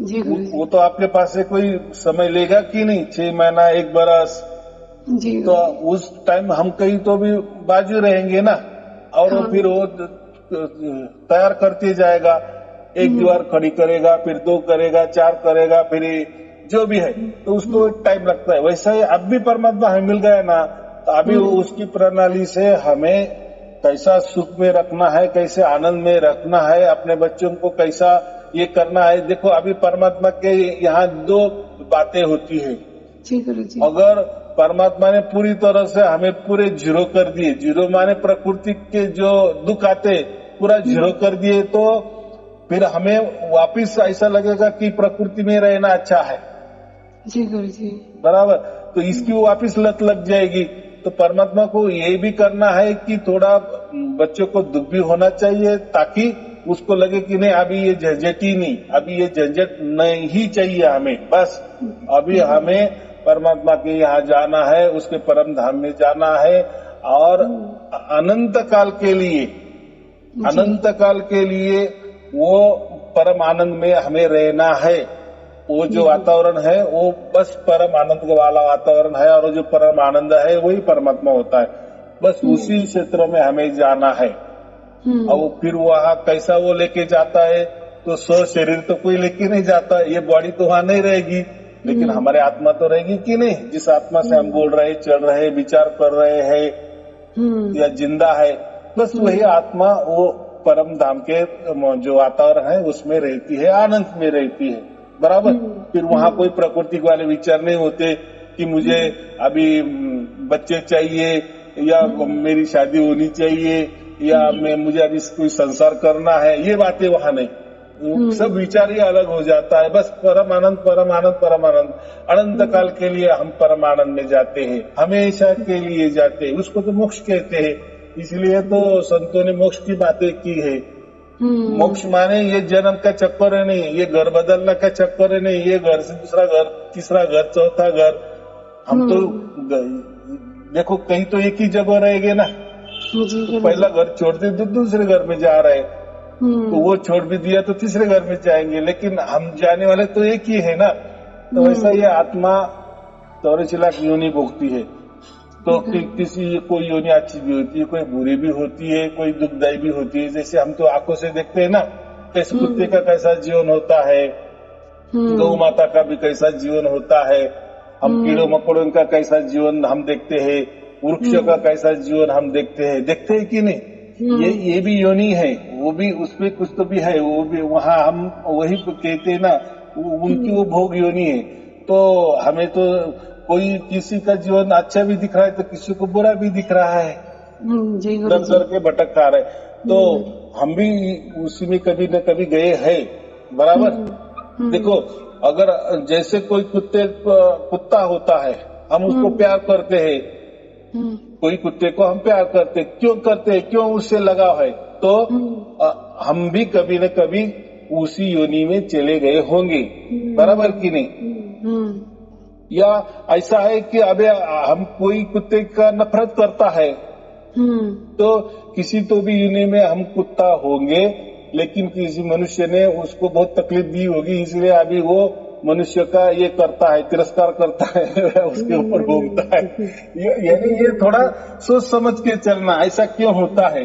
जी वो तो आपके पास से कोई समय लेगा कि नहीं, 6 महीना 1 बरस। जी। तो उस टाइम हम कहीं तो भी बाजू रहेंगे ना, और फिर वो तैयार करते जाएगा, एक दीवार खड़ी करेगा, फिर 2 करेगा, 4 करेगा, फिर जो भी है, तो उसको टाइम लगता है। वैसा ही अब भी परमात्मा हमें मिल गया ना, तो अभी उसकी प्रणाली से हमें कैसा सुख में रखना है, कैसे आनंद में रखना है, अपने बच्चों को कैसा ये करना है। देखो अभी परमात्मा के यहाँ 2 बातें होती है। जी गुरु जी। अगर परमात्मा ने पूरी तरह से हमें पूरे जीरो कर दिए, जीरो माने प्रकृति के जो दुख आते पूरा जीरो कर दिए, तो फिर हमें वापिस ऐसा लगेगा कि प्रकृति में रहना अच्छा है। जी गुरु जी। बराबर। तो इसकी वापिस लत लग जाएगी। तो परमात्मा को ये भी करना है कि थोड़ा बच्चों को दुख भी होना चाहिए, ताकि उसको लगे कि नहीं अभी ये झंझट ही नहीं, अभी ये झंझट नहीं चाहिए हमें, बस अभी हमें परमात्मा के यहाँ जाना है, उसके परम धाम में जाना है और अनंत काल के लिए वो परम आनंद में हमें रहना है। वो जो वातावरण है वो बस परम आनंद वाला वातावरण है, और जो परम आनंद है वही परमात्मा होता है। बस उसी क्षेत्र में हमें जाना है। और फिर वहाँ कैसा वो लेके जाता है, तो 100 शरीर तो कोई लेके नहीं जाता, ये बॉडी तो वहाँ नहीं रहेगी, लेकिन हमारे आत्मा तो रहेगी कि नहीं, जिस आत्मा से हम बोल रहे, चल रहे, विचार कर रहे हैं या जिंदा है, बस वही आत्मा वो परम धाम के जो वातावरण है उसमें रहती है, आनंद में रहती है, बराबर। फिर वहाँ कोई प्रकृति वाले विचार नहीं होते कि मुझे अभी बच्चे चाहिए या मेरी शादी होनी चाहिए या मुझे अभी कोई संसार करना है, ये बातें वहाँ नहीं। सब विचार ही अलग हो जाता है। बस परम आनंद, परम आनंद, परम आनंद, अनंत काल के लिए हम परम आनंद में जाते हैं, हमेशा के लिए जाते हैं। उसको तो मोक्ष कहते हैं, इसलिए तो संतों ने मोक्ष की बातें की है। मोक्ष माने ये जन्म का चक्कर है नहीं, ये घर बदलने का चक्कर है नहीं, ये घर से दूसरा घर, तीसरा घर, चौथा घर। हम तो देखो कहीं तो एक ही जगह रहेंगे ना, तो पहला घर छोड़ते तो दूसरे घर में जा रहे, तो वो छोड़ भी दिया तो तीसरे घर में जाएंगे, लेकिन हम जाने वाले तो एक ही है ना। तो वैसा ये आत्मा 84 लाख योनि भोगती है। तो किसी कोई योनि अच्छी भी होती है, कोई बुरी भी होती है, कोई दुखदायी भी होती है। जैसे हम तो आंखों से देखते हैं ना, कैसे कुत्ते का कैसा जीवन होता है, गौ माता का भी कैसा जीवन होता है, हम कीड़ों मकोड़ों का कैसा जीवन हम देखते हैं, वृक्ष का कैसा जीवन हम देखते हैं कि नहीं। ये भी योनि है, वो भी उसमें कुछ तो भी है, वो भी वहाँ हम वही कहते हैं ना, उनकी वो भोग योनि है। तो हमें तो कोई किसी का जीवन अच्छा भी दिख रहा है तो किसी को बुरा भी दिख रहा है, दर दर के भटक खा रहे। तो हम भी उसी में कभी न कभी गए हैं, बराबर। देखो अगर जैसे कोई कुत्ता होता है, हम उसको प्यार करते हैं, कोई कुत्ते को हम प्यार करते, क्यों करते हैं, क्यों उससे लगाव है, तो हम भी कभी न कभी उसी योनि में चले गए होंगे, बराबर कि नहीं। या ऐसा है कि अबे हम कोई कुत्ते का नफरत करता है, तो किसी तो भी योनि में हम कुत्ता होंगे, लेकिन किसी मनुष्य ने उसको बहुत तकलीफ दी होगी, इसलिए अभी वो मनुष्य का ये करता है, तिरस्कार करता है, उसके ऊपर घूमता है। यानी ये थोड़ा सोच समझ के चलना, ऐसा क्यों होता है।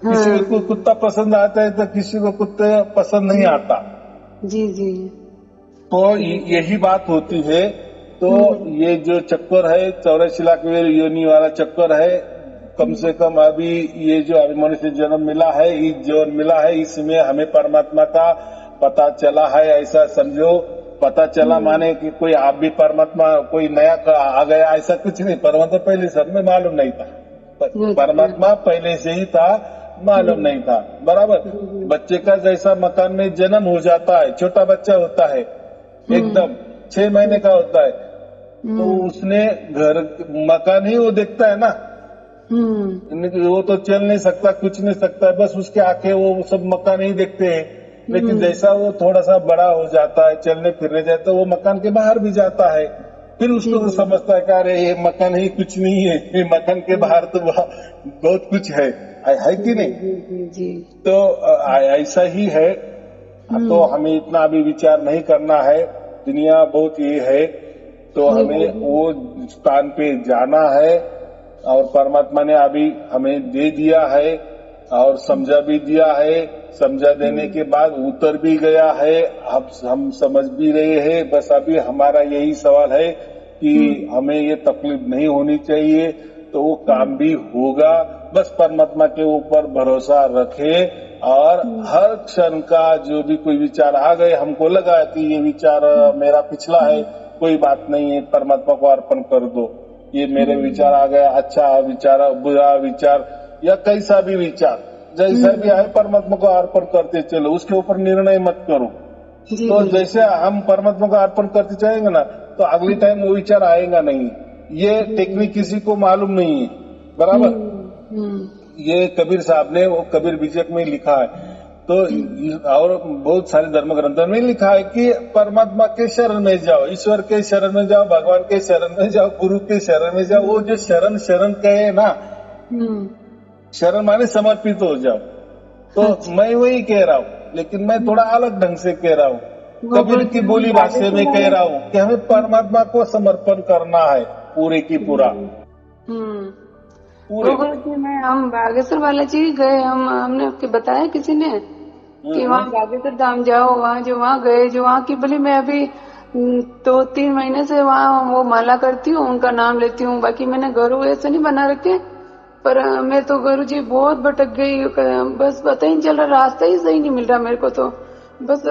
किसी को कुत्ता पसंद आता है तो किसी को कुत्ता पसंद नहीं आता। जी जी। तो यही बात होती है। तो ये जो चक्कर है 84 लाख योनि वाला चक्कर है, कम से कम अभी ये जो अभी मनुष्य जन्म मिला है, इस जीवन मिला है, इसमें हमें परमात्मा का पता चला है, ऐसा समझो। पता चला माने कि कोई आप भी परमात्मा कोई नया आ गया, ऐसा कुछ नहीं। परमात्मा पहले सब में मालूम नहीं था, परमात्मा पहले से ही था, मालूम नहीं था, बराबर। बच्चे का जैसा मकान में जन्म हो जाता है, छोटा बच्चा होता है, एकदम 6 महीने का होता है, तो उसने घर मकान ही वो देखता है ना, वो तो चल नहीं सकता, कुछ नहीं सकता, बस उसके आंखें वो सब मकान ही देखते हैं। लेकिन जैसा वो थोड़ा सा बड़ा हो जाता है, चलने फिरने जाता है, तो वो मकान के बाहर भी जाता है, फिर उसको तो समझता है कि अरे ये मकान ही कुछ नहीं है, ये मकान के बाहर तो बहुत कुछ है कि नहीं। तो ऐसा ही है। तो हमें इतना अभी विचार नहीं करना है, दुनिया बहुत ये है, तो हमें वो स्थान पे जाना है। और परमात्मा ने अभी हमें दे दिया है और समझा भी दिया है, समझा देने के बाद उतर भी गया है, अब हम समझ भी रहे हैं। बस अभी हमारा यही सवाल है कि हमें ये तकलीफ नहीं होनी चाहिए, तो वो काम भी होगा। बस परमात्मा के ऊपर भरोसा रखे और हर क्षण का जो भी कोई विचार आ गए, हमको लगा कि ये विचार मेरा पिछला है, कोई बात नहीं है, परमात्मा को अर्पण कर दो। ये मेरे विचार आ गया, अच्छा विचार, बुरा विचार या कैसा भी विचार, जैसा भी आए परमात्मा को अर्पण करते चलो, उसके ऊपर निर्णय मत करो। तो जैसे हम परमात्मा को अर्पण करते जाएंगे ना, तो अगली टाइम वो विचार आएगा नहीं। ये टेक्निक किसी को मालूम नहीं है, बराबर। ये कबीर साहब ने वो कबीर बीजक में लिखा है, तो और बहुत सारे धर्म ग्रंथों में लिखा है कि परमात्मा के शरण में जाओ, ईश्वर के शरण में जाओ, भगवान के शरण में जाओ, गुरु के शरण में जाओ। वो जो शरण कहे ना, शरण माने समर्पित हो जाओ। तो मैं वही कह रहा हूँ, लेकिन मैं थोड़ा अलग ढंग से कह रहा हूँ, कबीर की बोली भाषा में कह रहा हूँ कि हमें परमात्मा को समर्पण करना है पूरे की पूरा। पूरे गुरुजी में हम बागेश्वर बालाजी गए, हमने आपके बताया किसी ने कि वहाँ बागेश्वर धाम जाओ, वहाँ गए, जो वहाँ की बोली मैं अभी 2-3 महीने से वहाँ वो माला करती हूँ, उनका नाम लेती हूँ। बाकी मैंने गुरु ऐसे नहीं बना रखे, पर मैं तो गुरुजी बहुत भटक गई, बस पता ही नहीं चल रहा, रास्ता ही सही नहीं मिल रहा मेरे को। तो बस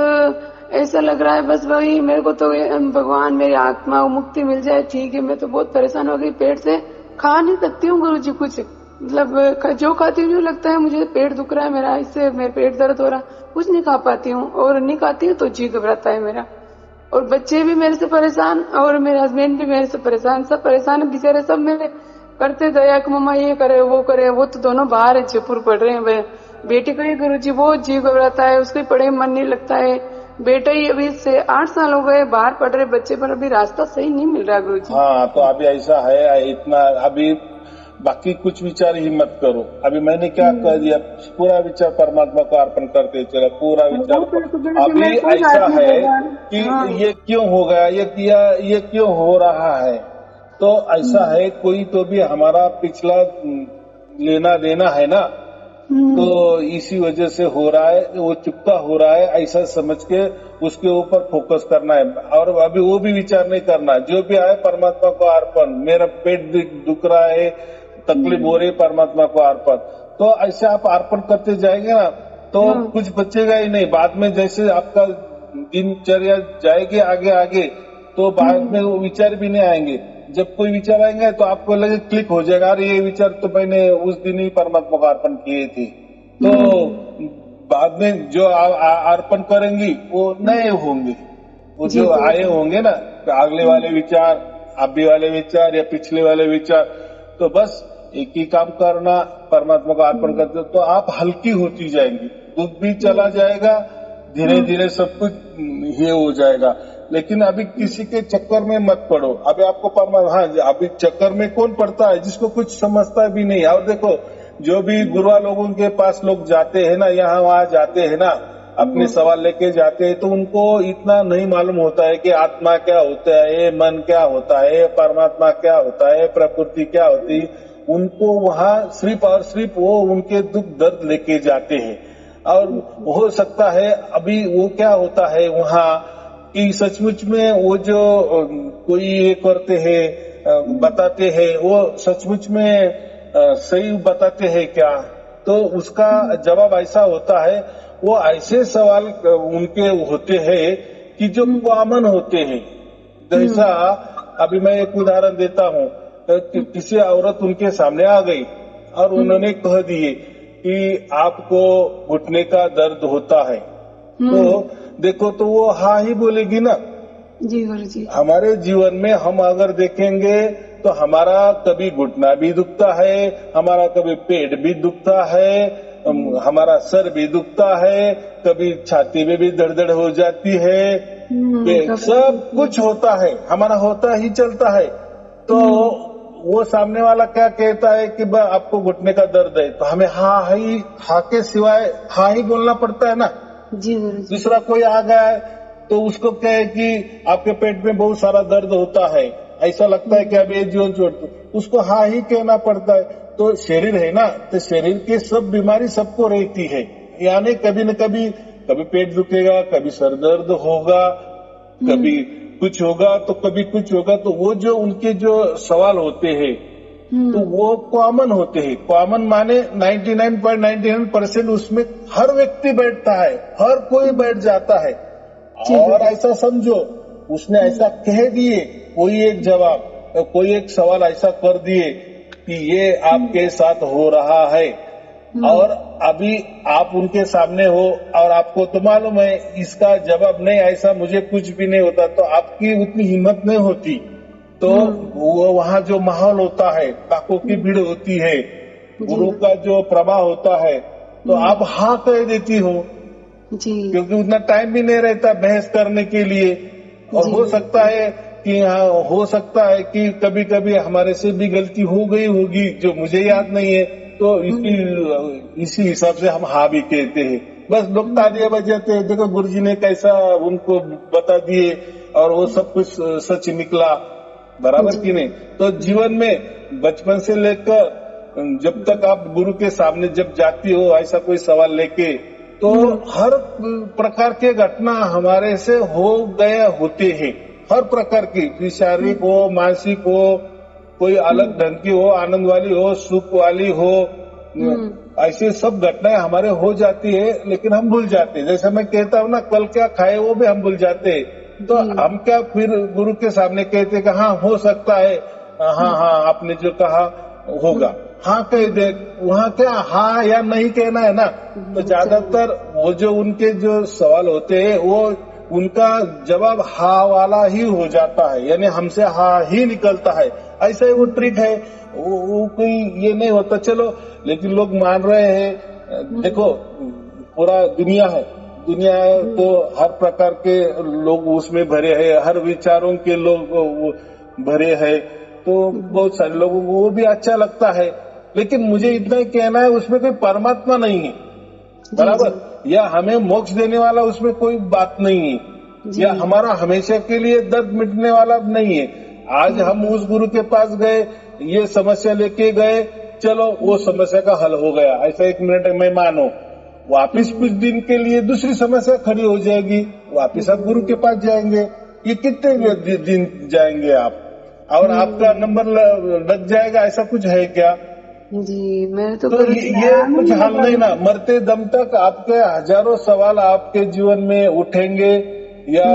ऐसा लग रहा है बस वही मेरे को तो भगवान मेरी आत्मा को मुक्ति मिल जाए, ठीक है। मैं तो बहुत परेशान हो गई, पेट से खा नहीं सकती हूँ गुरुजी कुछ, मतलब जो खाती हूँ लगता है मुझे पेट दुख रहा है मेरा, इससे मेरे पेट दर्द हो रहा, कुछ नहीं खा पाती हूँ, और नहीं खाती हूँ तो जी घबराता है मेरा। और बच्चे भी मेरे से परेशान और मेरे हस्बैंड भी मेरे से परेशान, सब परेशान है बेचारे, सब मेरे करते दया कि मम्मा ये करे वो करे। वो तो दोनों बाहर है, जयपुर पढ़ रहे हैं। बेटी को ही गुरुजी बहुत जी घबराता है, उसके पढ़े मन नहीं लगता है। बेटा ही अभी से 8 साल हो गए बाहर पढ़ रहे बच्चे, पर अभी रास्ता सही नहीं मिल रहा गुरुजी। हाँ, तो अभी ऐसा है, इतना अभी बाकी कुछ विचार ही मत करो। अभी मैंने क्या कह दिया, पूरा विचार परमात्मा को अर्पण करते चलो, पूरा विचार। अभी ऐसा है कि ये क्यों हो गया, ये क्यों हो रहा है, तो ऐसा है कोई तो भी हमारा पिछला लेना देना है ना, तो इसी वजह से हो रहा है, वो चुकता हो रहा है, ऐसा समझ के उसके ऊपर फोकस करना है। और अभी वो भी विचार नहीं करना, जो भी आए परमात्मा को अर्पण। मेरा पेट दुख रहा है, तकलीफ हो रही, परमात्मा को अर्पण। तो ऐसे आप अर्पण करते जाएंगे ना, तो कुछ बचेगा ही नहीं। बाद में जैसे आपका दिनचर्या जाएगी आगे आगे, तो बाद में वो विचार भी नहीं आएंगे। जब कोई विचार आएंगे तो आपको लगे, क्लिक हो जाएगा, अरे ये विचार तो मैंने उस दिन ही परमात्मा को अर्पण किए थे। तो बाद में जो अर्पण करेंगी वो नए होंगे, वो जो आए होंगे ना अगले वाले विचार, अभी वाले विचार या पिछले वाले विचार, तो बस एक ही काम करना, परमात्मा को अर्पण करते तो आप हल्की होती जाएंगी, दुख भी चला जाएगा, धीरे धीरे सब कुछ ये हो जाएगा। लेकिन अभी किसी के चक्कर में मत पड़ो। अभी आपको हाँ, अभी चक्कर में कौन पड़ता है, जिसको कुछ समझता भी नहीं। और देखो, जो भी गुरुआ लोगों के पास लोग जाते हैं ना, यहाँ वहाँ जाते हैं ना, अपने सवाल लेके जाते हैं, तो उनको इतना नहीं मालूम होता है कि आत्मा क्या होता है, मन क्या होता है, परमात्मा क्या होता है, प्रकृति क्या होती है। उनको वहाँ सिर्फ और सिर्फ वो उनके दुख दर्द लेके जाते हैं। और हो सकता है अभी वो क्या होता है वहाँ कि सचमुच में वो जो कोई ये करते हैं, बताते हैं, वो सचमुच में सही बताते हैं क्या, तो उसका जवाब ऐसा होता है, वो ऐसे सवाल उनके होते हैं कि जो कॉमन होते हैं। जैसा अभी मैं एक उदाहरण देता हूँ, किसी औरत उनके सामने आ गई और उन्होंने कह दिए कि आपको घुटने का दर्द होता है, तो देखो तो वो हाँ ही बोलेगी ना। जी गुरुजी। हमारे जीवन में हम अगर देखेंगे तो हमारा कभी घुटना भी दुखता है, हमारा कभी पेट भी दुखता है, हमारा सर भी दुखता है, कभी छाती में भी दर्द हो जाती है, सब कुछ होता है, हमारा होता ही चलता है। तो वो सामने वाला क्या कहता है कि आपको घुटने का दर्द है, तो हमें हाँ के सिवाय हाँ ही बोलना पड़ता है ना। जी गुरुजी। दूसरा कोई आ गया है तो उसको कहे कि आपके पेट में बहुत सारा दर्द होता है, ऐसा लगता है कि अब ये जीवन छोड़ दो, उसको हाँ ही कहना पड़ता है। तो शरीर है ना, तो शरीर की सब बीमारी सबको रहती है, यानी कभी न कभी पेट दुखेगा, कभी सर दर्द होगा, कभी कुछ होगा तो कभी कुछ होगा। तो वो जो उनके जो सवाल होते हैं तो वो कॉमन होते हैं। कॉमन माने 99.99% उसमें हर व्यक्ति बैठता है, हर कोई बैठ जाता है। और ऐसा समझो उसने ऐसा कह दिए, कोई एक जवाब, कोई एक सवाल ऐसा कर दिए कि ये आपके साथ हो रहा है, और अभी आप उनके सामने हो और आपको तो मालूम है इसका जवाब नहीं, ऐसा मुझे कुछ भी नहीं होता, तो आपकी उतनी हिम्मत नहीं होती। तो वो वहाँ जो माहौल होता है, लाखों की भीड़ होती है, गुरु का जो प्रभाव होता है, तो आप हाँ कह देती हो जी क्योंकि उतना टाइम भी नहीं रहता बहस करने के लिए। और हो सकता है कि हाँ, हो सकता है कि कभी कभी हमारे से भी गलती हो गई होगी जो मुझे याद नहीं है, तो इसी हिसाब से हम हाँ भी कहते हैं। बस लोग तालियां बजाते हैं, देखो गुरुजी ने कैसा उनको बता दिए और वो सब कुछ सच निकला, बराबर की नहीं। तो जीवन में बचपन से लेकर जब तक आप गुरु के सामने जब जाती हो ऐसा कोई सवाल लेके, तो हर प्रकार के घटना हमारे से हो गए होते हैं, हर प्रकार की, फिर शारीरिक हो, मानसिक हो, कोई अलग ढंग की हो, आनंद वाली हो, सुख वाली हो, ऐसी सब घटनाएं हमारे हो जाती है, लेकिन हम भूल जाते हैं। जैसे मैं कहता हूँ ना, कल क्या खाए वो भी हम भूल जाते हैं। तो हम क्या फिर गुरु के सामने कहते कि हाँ हो सकता है, हाँ हाँ आपने जो कहा होगा, हाँ कह दे। वहाँ क्या हाँ या नहीं कहना है ना। तो ज्यादातर वो जो उनके जो सवाल होते हैं वो उनका जवाब हाँ वाला ही हो जाता है, यानी हमसे हाँ ही निकलता है। ऐसा ही वो ट्रिक है, वो कोई ये नहीं होता। चलो, लेकिन लोग मान रहे हैं। देखो पूरा दुनिया है, दुनिया है तो हर प्रकार के लोग उसमें भरे हैं, हर विचारों के लोग भरे हैं, तो बहुत सारे लोगों को वो भी अच्छा लगता है। लेकिन मुझे इतना ही कहना है, उसमें कोई परमात्मा नहीं है, बराबर, या हमें मोक्ष देने वाला उसमें कोई बात नहीं है, या हमारा हमेशा के लिए दर्द मिटने वाला नहीं है। आज हम उस गुरु के पास गए, ये समस्या लेके गए, चलो वो समस्या का हल हो गया, ऐसा एक मिनट में मानो, वापिस कुछ दिन के लिए दूसरी समस्या खड़ी हो जाएगी, वापिस आप गुरु के पास जाएंगे। ये कितने दिन जाएंगे आप, और आपका नंबर लग जाएगा, ऐसा कुछ है क्या? जी मैं तो ये कुछ हल नहीं ना। मरते दम तक आपके हजारों सवाल आपके जीवन में उठेंगे या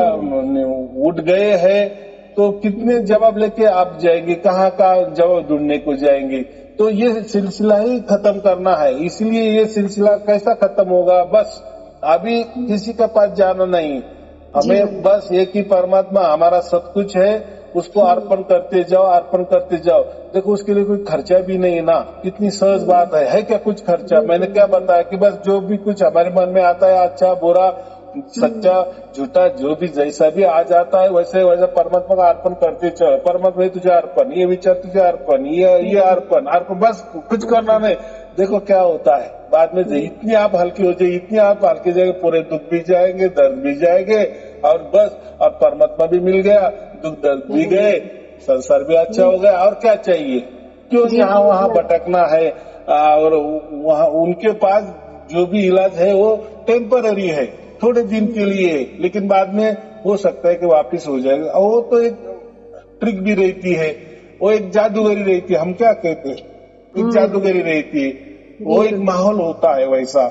उठ गए हैं, तो कितने जवाब लेके आप जाएंगे, कहाँ का जवाब ढूंढने को जाएंगे? तो ये सिलसिला ही खत्म करना है। इसलिए ये सिलसिला कैसा खत्म होगा? बस अभी किसी के पास जाना नहीं, हमें बस एक ही परमात्मा हमारा सब कुछ है, उसको अर्पण करते जाओ, अर्पण करते जाओ। देखो उसके लिए कोई खर्चा भी नहीं है ना, कितनी सहज बात है क्या कुछ खर्चा? मैंने क्या बताया कि बस जो भी कुछ हमारे मन में आता है, अच्छा बुरा सच्चा झूठा जो भी जैसा भी आ जाता है, वैसे वैसा परमात्मा का अर्पण करते चलो। परमात्मा तुझे अर्पण, ये विचार तुझे अर्पण, ये अर्पण अर्पण, बस कुछ करना नहीं। देखो क्या होता है बाद में, इतनी आप हल्की हो जाए, इतनी आप हल्के जाएंगे, पूरे दुख भी जाएंगे, दर्द भी जाएंगे, और बस और परमात्मा भी मिल गया, दुख दर्द भी गए, संसार भी अच्छा हो गया, और क्या चाहिए? क्यों यहाँ वहाँ भटकना है? और वहाँ उनके पास जो भी इलाज है वो टेम्पररी है, थोड़े दिन के लिए, लेकिन बाद में हो सकता है कि वापस हो जाएगा। वो तो एक ट्रिक भी रहती है, वो एक जादूगरी रहती है, हम क्या कहते हैं, एक जादूगरी रहती है, वो एक माहौल होता है वैसा।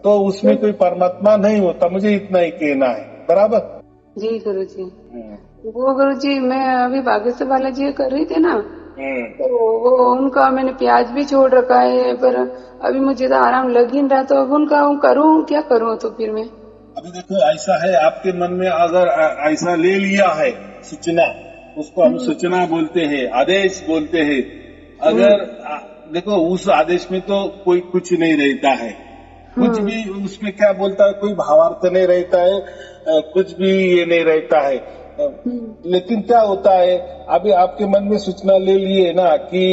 तो उसमें कोई परमात्मा नहीं होता, मुझे इतना ही कहना है, बराबर। जी गुरु जी। वो गुरु जी मैं अभी बागेश्वर बालाजी कर रही थी ना, तो वो उनका मैंने प्याज भी छोड़ रखा है, पर अभी मुझे तो आराम लग ही नहीं रहा, तो अब उनका करूँ क्या करूँ? तो फिर मैं अभी देखो ऐसा है, आपके मन में अगर ऐसा ले लिया है सूचना, उसको हम सूचना बोलते हैं, आदेश बोलते हैं। अगर देखो उस आदेश में तो कोई कुछ नहीं रहता है, कुछ भी उसमें क्या बोलता है, कोई भावार्थ नहीं रहता है, कुछ भी ये नहीं रहता है। लेकिन क्या होता है, अभी आपके मन में सूचना ले लिए ना कि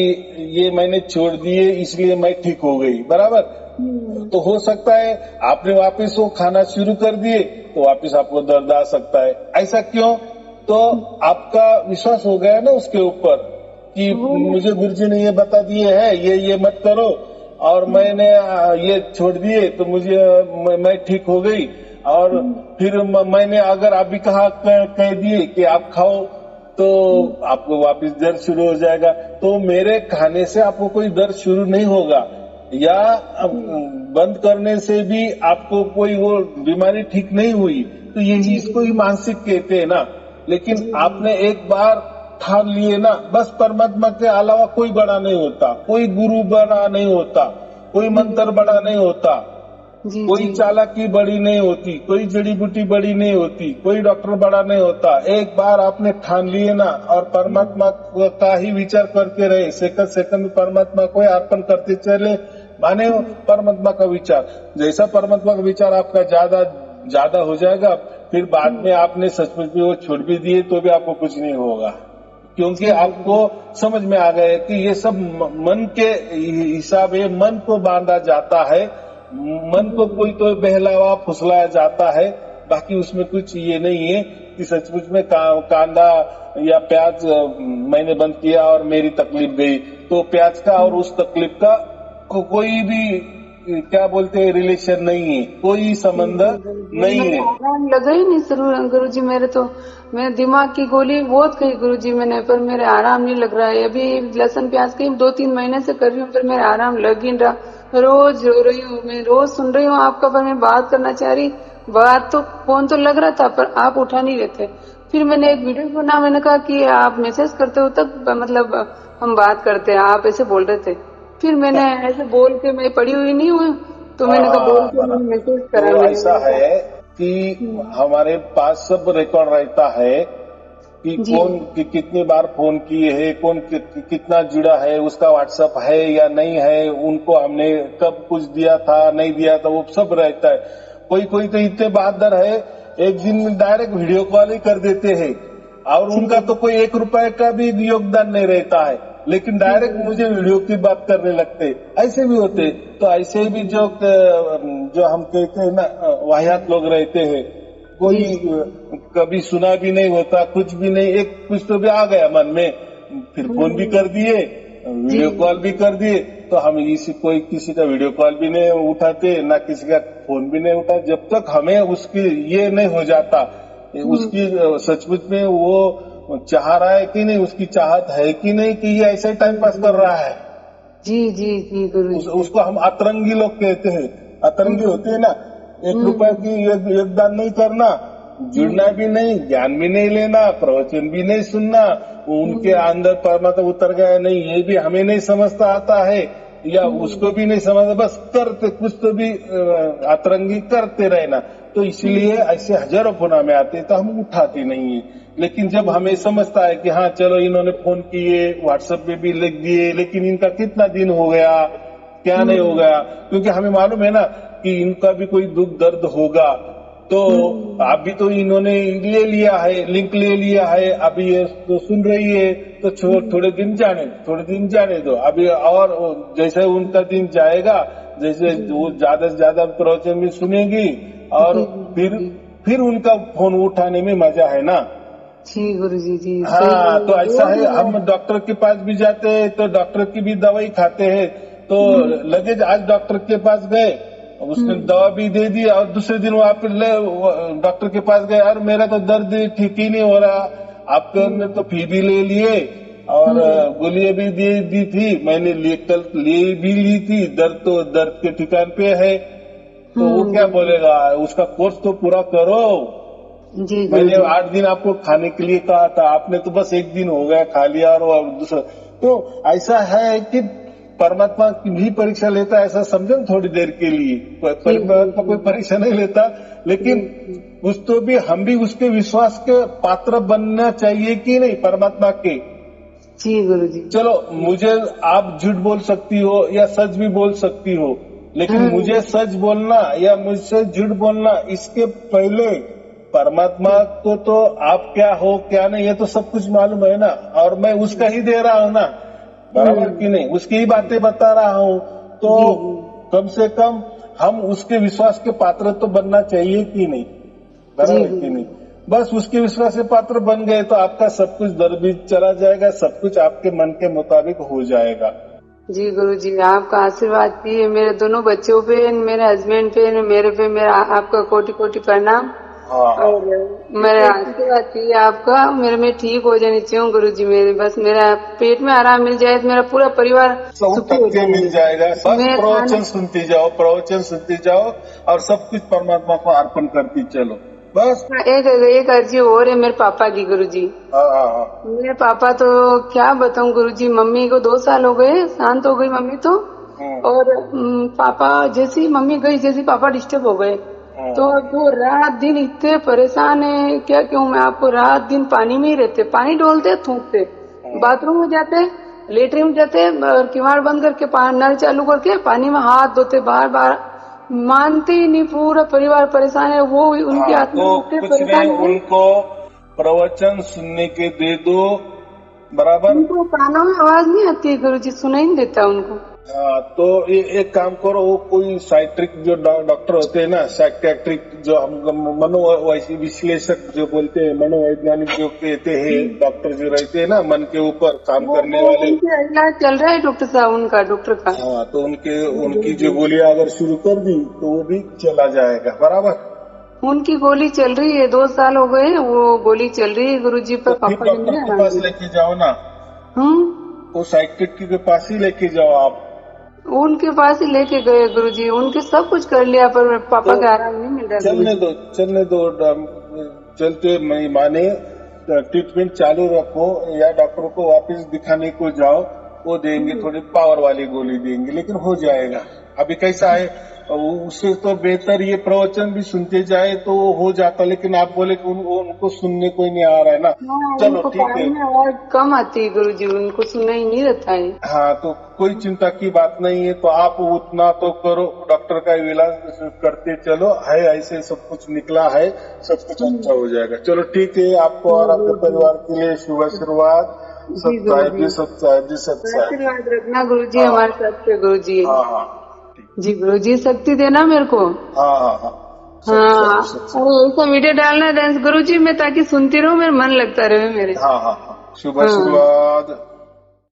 ये मैंने छोड़ दिए इसलिए मैं ठीक हो गई, बराबर। तो हो सकता है आपने वापस वो खाना शुरू कर दिए तो वापस आपको दर्द आ सकता है। ऐसा क्यों? तो आपका विश्वास हो गया ना उसके ऊपर कि मुझे गुरुजी ने ये बता दिए है, ये मत करो, और मैंने ये छोड़ दिए तो मैं ठीक हो गई। और फिर मैंने अगर अभी कह दिए कि आप खाओ तो आपको वापस दर्द शुरू हो जाएगा। तो मेरे खाने से आपको कोई दर्द शुरू नहीं होगा, या बंद करने से भी आपको कोई वो बीमारी ठीक नहीं हुई, तो यही इसको ही मानसिक कहते हैं ना। लेकिन आपने एक बार ठान लिए ना, बस परमात्मा के अलावा कोई बड़ा नहीं होता, कोई गुरु बड़ा नहीं होता, कोई मंत्र बड़ा नहीं होता, जी कोई जी चालाकी बड़ी नहीं होती, कोई जड़ी बूटी बड़ी नहीं होती, कोई डॉक्टर बड़ा नहीं होता। एक बार आपने ठान लिए ना और परमात्मा का ही विचार करते रहे, सेकंड सेकंड परमात्मा को ही अर्पण करते चले, माने परमात्मा का विचार, जैसा परमात्मा का विचार आपका ज्यादा ज्यादा हो जाएगा, फिर बाद में आपने सचमुच में वो छोड़ भी दिए तो भी आपको कुछ नहीं होगा, क्योंकि आपको समझ में आ गया कि ये सब मन के हिसाब है, मन को बांधा जाता है, मन को कोई तो बहलावा फुसलाया जाता है, बाकी उसमें कुछ ये नहीं है कि सचमुच में कांदा या प्याज मैंने बंद किया और मेरी तकलीफ गई, तो प्याज का और उस तकलीफ का कोई भी क्या बोलते हैं रिलेशन नहीं है, कोई संबंध नहीं मेरे है। आराम लगा ही नहीं सर गुरुजी। मेरे दिमाग की गोली बहुत खाई गुरुजी मैंने, पर मेरे आराम नहीं लग रहा है। अभी लहसुन प्याज की 2-3 महीने से कर रही हूँ, पर मेरा आराम लग ही नहीं रहा। रोज रो रही हूँ, मैं रोज सुन रही हूँ आपका, पर मैं बात करना चाह रही, बात तो फोन तो लग रहा था पर आप उठा नहीं रहते। फिर मैंने एक वीडियो बना, मैंने कहा कि आप मैसेज करते हो तब मतलब हम बात करते हैं, आप ऐसे बोल रहे थे। फिर मैंने ऐसे बोल के, मैं पड़ी हुई नहीं हूँ, तो मैंने कहा बोल के मैंने मैसेज करा। तो ऐसा है कि हमारे पास सब रिकॉर्ड रहता है कि कौन कितनी बार फोन किए है, कौन कितना जुड़ा है, उसका व्हाट्सएप है या नहीं है, उनको हमने कब कुछ दिया था नहीं दिया था, वो सब रहता है। कोई कोई तो इतने बहादुर है, एक दिन में डायरेक्ट वीडियो कॉल ही कर देते हैं, और उनका तो कोई 1 रुपए का भी योगदान नहीं रहता है, लेकिन डायरेक्ट मुझे वीडियो की बात करने लगते, ऐसे भी होते। तो ऐसे भी जो हम कहते हैं ना वाहियात लोग रहते हैं, कोई कभी सुना भी नहीं होता, कुछ भी नहीं, एक कुछ तो भी आ गया मन में, फिर फोन भी कर दिए, वीडियो कॉल भी कर दिए, तो हम कोई किसी का वीडियो कॉल भी नहीं उठाते, ना किसी का फोन भी नहीं उठा, जब तक हमें उसकी ये नहीं हो जाता, उसकी सचमुच में वो चाह रहा है कि नहीं, उसकी चाहत है कि नहीं, कि ये ऐसे टाइम पास कर रहा है। जी जी जी गुरु उसको हम अतरंगी लोग कहते हैं, अतरंगी होते हैं ना, 1 रुपए की योगदान नहीं करना, जुड़ना भी नहीं, ज्ञान भी नहीं लेना, प्रवचन भी नहीं सुनना, उनके अंदर परमात्मा उतर गया नहीं, ये भी हमें नहीं समझता आता है, या उसको भी नहीं समझता, बस करते कुछ तो भी अतरंगी करते रहना। तो इसलिए ऐसे हजारों फोन हमें आते, तो हम उठाते नहीं है। लेकिन जब हमें समझता है कि हाँ चलो इन्होंने फोन किए, व्हाट्सएप पे भी लिख दिए, लेकिन इनका कितना दिन हो गया, क्या नहीं हो गया, क्योंकि हमें मालूम है ना कि इनका भी कोई दुख दर्द होगा, तो अभी तो इन्होंने ले लिया है, लिंक ले लिया है, अभी ये तो सुन रही है, तो थोड़े दिन जाने दो, अभी और जैसे उनका दिन जाएगा, जैसे वो ज्यादा से ज्यादा प्रवचन भी सुनेगी, और फिर उनका फोन उठाने में मजा है ना। जी गुरु जी जी। हाँ, तो ऐसा है, हम डॉक्टर के पास भी जाते हैं तो डॉक्टर की भी दवाई खाते हैं, तो लगे आज डॉक्टर के पास गए, उसने दवा भी दे दी, और दूसरे दिन वापस डॉक्टर के पास गए, और मेरा तो दर्द ठीक ही नहीं हो रहा, आपके ने तो फी भी ले लिए और गोलियां भी दी थी, मैंने कल भी ली थी, दर्द के ठिकान पे है, तो वो क्या बोलेगा, उसका कोर्स तो पूरा करो। जी मैंने 8 दिन आपको खाने के लिए कहा था, आपने तो बस 1 दिन हो गया खा लिया, और दूसरा तो ऐसा है कि परमात्मा की भी परीक्षा लेता है, ऐसा समझो थोड़ी देर के लिए, परमात्मा कोई परीक्षा नहीं लेता, लेकिन उस तो भी हम भी उसके विश्वास के पात्र बनना चाहिए कि नहीं परमात्मा के। जी गुरु जी। चलो मुझे आप झूठ बोल सकती हो या सच भी बोल सकती हो, लेकिन मुझे सच बोलना या मुझसे झूठ बोलना, इसके पहले परमात्मा को तो आप क्या हो क्या नहीं ये तो सब कुछ मालूम है ना, और मैं उसका ही दे रहा हूँ ना, बराबर कि नहीं, उसकी ही बातें बता रहा हूँ, तो कम से कम हम उसके विश्वास के पात्र तो बनना चाहिए कि नहीं, बराबर कि नहीं। बस उसके विश्वास के पात्र बन गए तो आपका सब कुछ दर भी चला जाएगा, सब कुछ आपके मन के मुताबिक हो जाएगा। जी गुरु जी, आपका आशीर्वाद चाहिए मेरे दोनों बच्चों पे, मेरे हस्बैंड पे, मेरे पे, मेरा आपका कोटि कोटि प्रणाम। और मेरा आशीर्वाद चाहिए आपका, मेरे में ठीक हो जानी चाहिए गुरु जी, मेरे बस मेरा पेट में आराम मिल जाए तो मेरा पूरा परिवार सुखी हो जाए, मिल जाएगा। बस प्रवचन सुनती जाओ और सब कुछ परमात्मा को अर्पण करती चलो, बस। एक अर्जी और है मेरे पापा की गुरु जी। मेरे पापा तो क्या बताऊं गुरु जी, मम्मी को 2 साल हो गए, शांत हो गई मम्मी तो, और पापा जैसी मम्मी गई, जैसी पापा डिस्टर्ब हो गए, तो अब वो रात दिन इतने परेशान है, क्या कहूँ मैं आपको। रात दिन पानी में ही रहते, पानी डोलते थूकते, बाथरूम में जाते, लेटरिन में जाते और किवाड़ बंद करके नल चालू करके पानी में हाथ धोते, बार बार मानते ही नहीं। पूरा परिवार परेशान है, वो उनकी हाँ, आत्मा तो इतने कुछ परेशान नहीं, है। उनको प्रवचन सुनने के दे दो, बराबर। उनको कानों में आवाज नहीं आती है गुरुजी, सुनाई नहीं देता उनको। हाँ, तो एक काम करो, वो कोई साइट्रिक जो डॉक्टर होते हैं ना, साइकेट्रिक जो हम विश्लेषक जो बोलते हैं, मनोवैज्ञानिक जो कहते हैं, डॉक्टर जो रहते हैं ना मन के ऊपर काम करने वाले, उनका इलाज चल रहा है डॉक्टर साहब, उनका डॉक्टर का। हाँ, तो उनकी जो गोलियां अगर शुरू कर दी तो वो भी चला जाएगा, बराबर। उनकी गोली चल रही है, 2 साल हो गए, वो गोली चल रही है गुरुजी पर। तो फिर पापा डॉक्टर के पास लेके जाओ ना, वो साइकेट्रिक के पास ही लेके जाओ आप। उनके पास ही लेके गए गुरुजी, उनके सब कुछ कर लिया पर पापा का आराम नहीं मिल रहा। चलने दो चलते नहीं माने, ट्रीटमेंट चालू रखो, या डॉक्टर को वापस दिखाने को जाओ, वो देंगे, थोड़ी पावर वाली गोली देंगे, लेकिन हो जाएगा। अभी कैसा है, उससे तो बेहतर ये प्रवचन भी सुनते जाए तो हो जाता, लेकिन आप बोले कि उनको सुनने कोई नहीं आ रहा है ना। चलो ठीक है, आवाज कम आती है गुरुजी, उनको सुना ही नहीं रहता है। हाँ, तो कोई चिंता की बात नहीं है, तो आप उतना तो करो, डॉक्टर का इलाज करते चलो, है ऐसे सब कुछ निकला है, सब कुछ अच्छा हो जाएगा। चलो ठीक है, आपको और आपके परिवार के लिए शुभ आशीर्वाद, सत्साहिब जी, सत्साहिब जी, सत्साहिब। आशीर्वाद रखना गुरुजी हमारे साथ पे गुरुजी। हाँ हाँ जी गुरुजी, शक्ति देना मेरे को। हाँ हाँ हाँ हाँ, ऐसा वीडियो डालना डांस गुरुजी में, ताकि सुनती रहूं, मेरा मन लगता रहे मेरे। हाँ हाँ हाँ, शुभ आशीर्वाद।